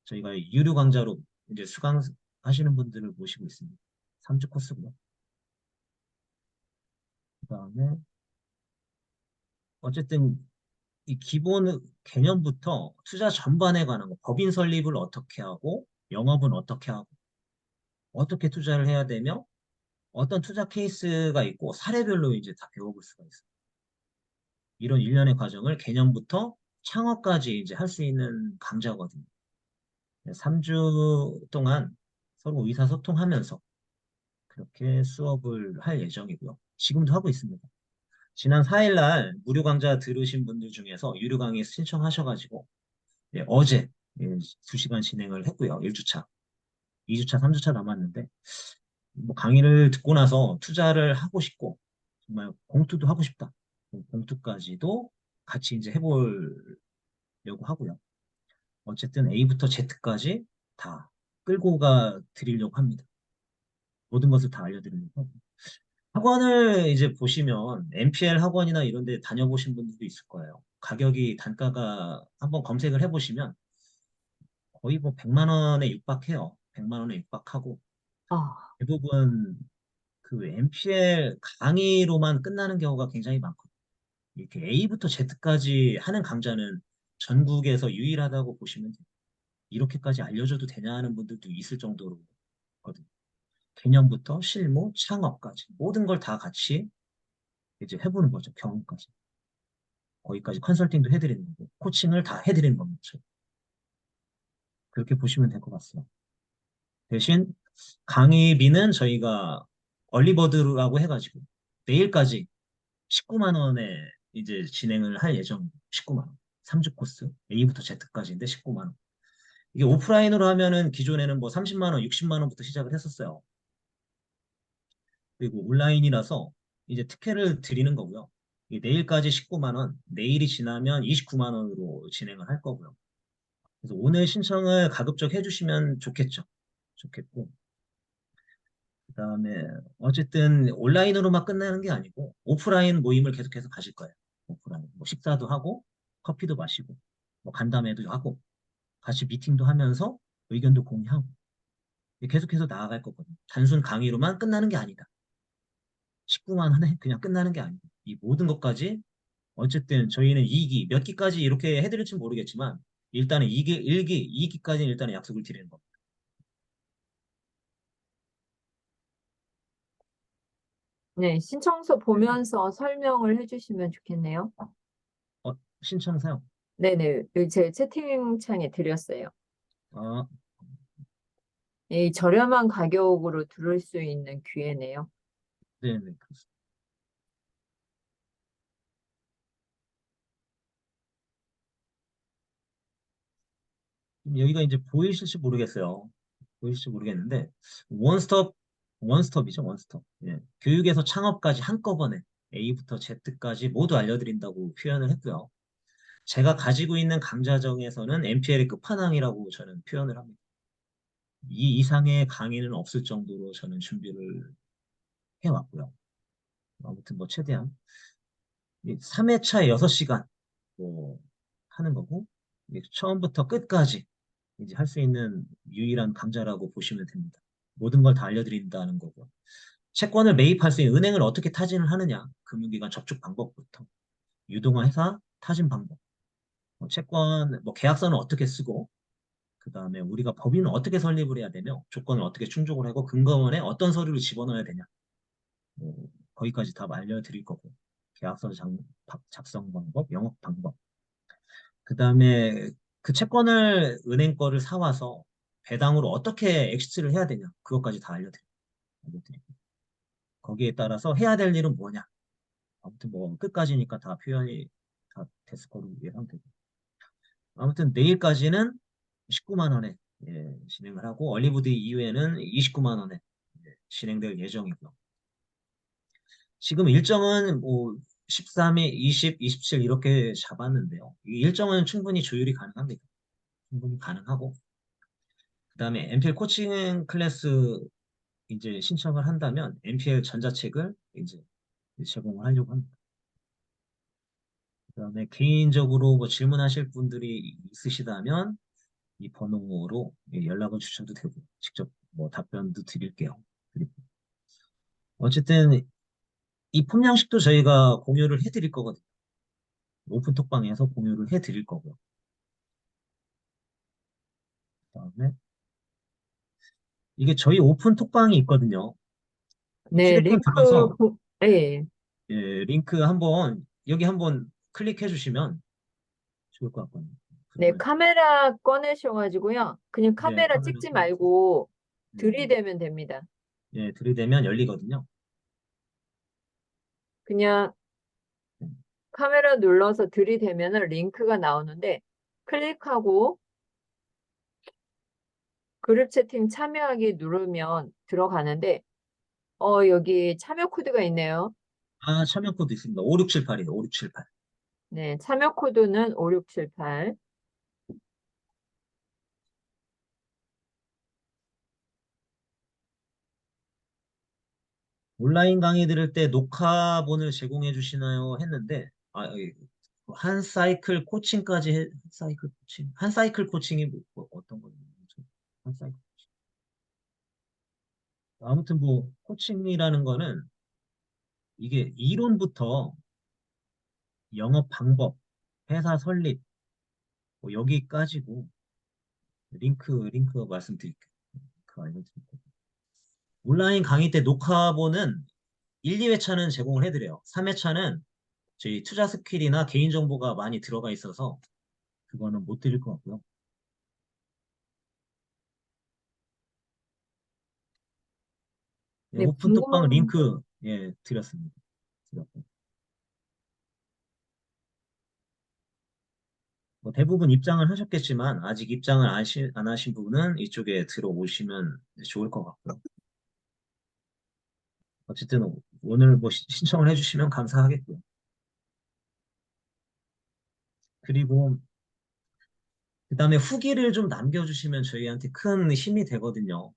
저희가 유료 강좌로 이제 수강하시는 분들을 모시고 있습니다. 3주 코스고요. 그다음에 어쨌든 이 기본 개념부터 투자 전반에 관한 거, 법인 설립을 어떻게 하고 영업은 어떻게 하고 어떻게 투자를 해야 되며 어떤 투자 케이스가 있고 사례별로 이제 다 배워볼 수가 있어요. 이런 일련의 과정을 개념부터 창업까지 이제 할 수 있는 강좌거든요. 3주 동안 서로 의사소통하면서 그렇게 수업을 할 예정이고요. 지금도 하고 있습니다. 지난 4일 날 무료 강좌 들으신 분들 중에서 유료 강의 신청하셔가지고 어제 2시간 진행을 했고요. 1주차, 2주차, 3주차 남았는데 뭐 강의를 듣고 나서 투자를 하고 싶고 정말 공투도 하고 싶다. 공투까지도 같이 이제 해보려고 하고요. 어쨌든 A부터 Z까지 다 끌고 가 드리려고 합니다. 모든 것을 다 알려드리려고 하고. 학원을 이제 보시면 MPL 학원이나 이런 데 다녀보신 분들도 있을 거예요. 가격이 단가가 한번 검색을 해보시면 거의 뭐 100만 원에 육박해요. 100만 원에 육박하고 아, 대부분 그 MPL 강의로만 끝나는 경우가 굉장히 많거든요. 이렇게 A부터 Z까지 하는 강좌는 전국에서 유일하다고 보시면 돼요. 이렇게까지 알려줘도 되냐 하는 분들도 있을 정도로거든요. 개념부터 실무, 창업까지 모든 걸 다 같이 이제 해보는 거죠. 경험까지. 거기까지 컨설팅도 해드리는 거고 코칭을 다 해드리는 겁니다. 그렇게 보시면 될 것 같습니다. 대신 강의비는 저희가 얼리버드라고 해가지고 내일까지 19만 원에 이제 진행을 할 예정입니다. 19만 원. 3주 코스 A부터 Z까지인데 19만 원. 이게 오프라인으로 하면은 기존에는 뭐 30만 원, 60만 원부터 시작을 했었어요. 그리고 온라인이라서 이제 특혜를 드리는 거고요. 이게 내일까지 19만 원, 내일이 지나면 29만 원으로 진행을 할 거고요. 그래서 오늘 신청을 가급적 해주시면 좋겠죠. 좋겠고. 그다음에 어쨌든 온라인으로만 끝나는 게 아니고 오프라인 모임을 계속해서 가실 거예요. 오프라인. 뭐 식사도 하고 커피도 마시고 뭐 간담회도 하고 같이 미팅도 하면서 의견도 공유하고 계속해서 나아갈 거거든요. 단순 강의로만 끝나는 게 아니다. 19만 원에 그냥 끝나는 게 아니다. 이 모든 것까지 어쨌든 저희는 2기, 몇 기까지 이렇게 해드릴지 모르겠지만 일단은 2기, 1기, 2기까지는 일단은 약속을 드리는 겁니다. 네, 신청서 보면서 설명을 해주시면 좋겠네요. 신청사요. 네네, 여기 제 채팅창에 드렸어요. 아, 이 저렴한 가격으로 들을 수 있는 기회네요. 네네. 그렇습니다. 여기가 이제 보이실지 모르겠어요. 보이실지 모르겠는데 원스톱 원스톱이죠 원스톱. 예. 교육에서 창업까지 한꺼번에 A부터 Z까지 모두 알려드린다고 표현을 했고요. 제가 가지고 있는 강좌정에서는 MPL의 끝판왕이라고 저는 표현을 합니다. 이 이상의 강의는 없을 정도로 저는 준비를 해왔고요. 아무튼 뭐 최대한 3회차 6시간 뭐 하는 거고 처음부터 끝까지 이제 할 수 있는 유일한 강좌라고 보시면 됩니다. 모든 걸 다 알려드린다는 거고. 채권을 매입할 수 있는 은행을 어떻게 타진을 하느냐, 금융기관 접촉 방법부터, 유동화 회사 타진 방법, 뭐 채권, 뭐 계약서는 어떻게 쓰고, 그 다음에 우리가 법인은 어떻게 설립을 해야 되며, 조건을 어떻게 충족을 하고, 금감원에 어떤 서류를 집어넣어야 되냐, 뭐 거기까지 다 알려드릴 거고, 계약서 작성 방법, 영업 방법, 그 다음에 그 채권을 은행 거를 사와서 배당으로 어떻게 엑시트를 해야 되냐, 그것까지 다 알려드리고, 거기에 따라서 해야 될 일은 뭐냐, 아무튼 뭐 끝까지니까 다 표현이 다 됐을 거로 예상되고. 아무튼 내일까지는 19만 원에 진행을 하고 얼리브데이 이후에는 29만 원에 진행될 예정이고요. 지금 일정은 뭐 13일, 20, 27 이렇게 잡았는데요. 이 일정은 충분히 조율이 가능합니다. 충분히 가능하고 그다음에 MPL 코칭 클래스 이제 신청을 한다면 MPL 전자책을 이제 제공을 하려고 합니다. 그다음에 개인적으로 뭐 질문하실 분들이 있으시다면 이 번호로 연락을 주셔도 되고 직접 뭐 답변도 드릴게요. 그리고 어쨌든 이 폼양식도 저희가 공유를 해드릴 거거든요. 오픈 톡방에서 공유를 해드릴 거고요. 그다음에 이게 저희 오픈 톡방이 있거든요. 네, 휴대폰 들어서 네, 링크 한번 여기 한번 클릭해 주시면 좋을 것 같거든요. 네, 그러면 카메라 꺼내셔가지고요. 그냥 네 카메라 카메라 찍지 켜놓고 말고 네, 들이대면 됩니다. 예, 들이대면 열리거든요. 그냥 카메라 눌러서 들이대면은 링크가 나오는데 클릭하고 그룹 채팅 참여하기 누르면 들어가는데 여기 참여 코드가 있네요. 아, 참여 코드 있습니다. 5678이에요. 5678. 네, 참여 코드는 5678. 온라인 강의 들을 때 녹화본을 제공해 주시나요? 했는데, 한 사이클 코칭까지 한 사이클 코칭? 한 사이클 코칭이 어떤 거죠? 한 사이클 코칭. 아무튼 뭐, 코칭이라는 거는 이게 이론부터 영업 방법, 회사 설립, 뭐 여기까지고, 링크 말씀드릴게요. 그 알려드릴게요. 온라인 강의 때 녹화본은 1, 2회차는 제공을 해드려요. 3회차는 저희 투자 스킬이나 개인정보가 많이 들어가 있어서 그거는 못 드릴 것 같고요. 예, 네, 오픈톡방 궁금한, 링크 예, 드렸습니다. 드렸고. 뭐 대부분 입장을 하셨겠지만 아직 입장을 안 하신 분은 이쪽에 들어오시면 좋을 것 같고요. 어쨌든 오늘 뭐 신청을 해주시면 감사하겠고요. 그리고 그다음에 후기를 좀 남겨주시면 저희한테 큰 힘이 되거든요.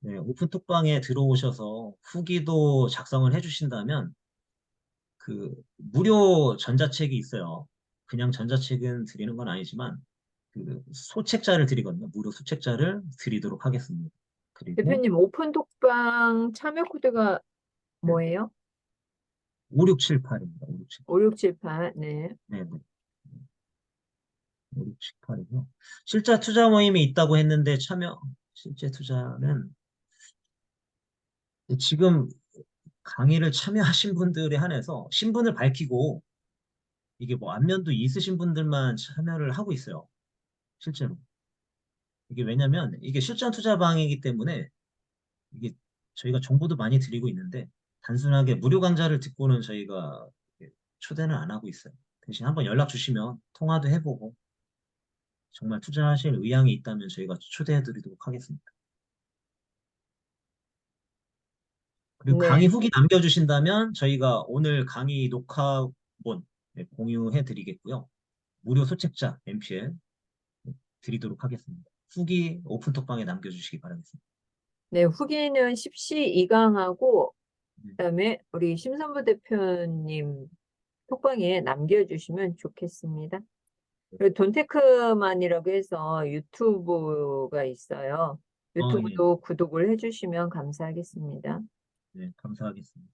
네, 오픈톡방에 들어오셔서 후기도 작성을 해주신다면 그 무료 전자책이 있어요. 그냥 전자책은 드리는 건 아니지만 그 소책자를 드리거든요. 무료 소책자를 드리도록 하겠습니다. 그리고 대표님 오픈톡방 참여 코드가 네, 뭐예요? 5678입니다. 5678. 5678. 네. 네, 네. 5678이고요. 실제 투자 모임이 있다고 했는데 실제 투자는 지금 강의를 참여하신 분들에 한해서 신분을 밝히고 이게 뭐 안면도 있으신 분들만 참여를 하고 있어요. 실제로. 이게 왜냐면 이게 실전 투자방이기 때문에 이게 저희가 정보도 많이 드리고 있는데 단순하게 무료 강좌를 듣고는 저희가 이렇게 초대는 안 하고 있어요. 대신 한번 연락 주시면 통화도 해보고 정말 투자하실 의향이 있다면 저희가 초대해 드리도록 하겠습니다. 그리고 강의 네. 후기 남겨주신다면 저희가 오늘 강의 녹화본 네, 공유해 드리겠고요. 무료 소책자 MPL 드리도록 하겠습니다. 후기 오픈톡방에 남겨주시기 바라겠습니다. 네, 후기는 10시 2강하고 네, 그다음에 우리 심선부 대표님 톡방에 남겨주시면 좋겠습니다. 그리고 돈테크만이라고 해서 유튜브가 있어요. 예. 유튜브도 구독을 해주시면 감사하겠습니다. 네, 감사하겠습니다.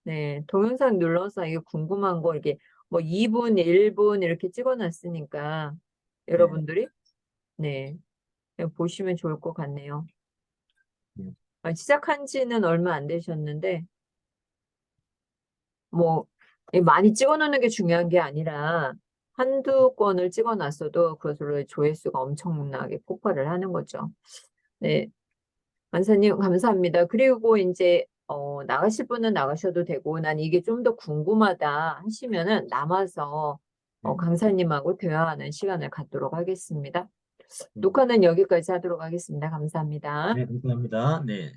네, 동영상 눌러서 이게 궁금한 거 이렇게 뭐 2분, 1분 이렇게 찍어놨으니까 네, 여러분들이 네, 그냥 보시면 좋을 것 같네요. 네, 시작한 지는 얼마 안 되셨는데 뭐 많이 찍어놓는 게 중요한 게 아니라 한두 건을 찍어놨어도 그것으로 조회수가 엄청나게 폭발을 하는 거죠. 네, 만사님 감사합니다. 그리고 이제 나가실 분은 나가셔도 되고 난 이게 좀 더 궁금하다 하시면은 남아서 네, 강사님하고 대화하는 시간을 갖도록 하겠습니다. 네, 녹화는 여기까지 하도록 하겠습니다. 감사합니다. 네, 감사합니다. 네.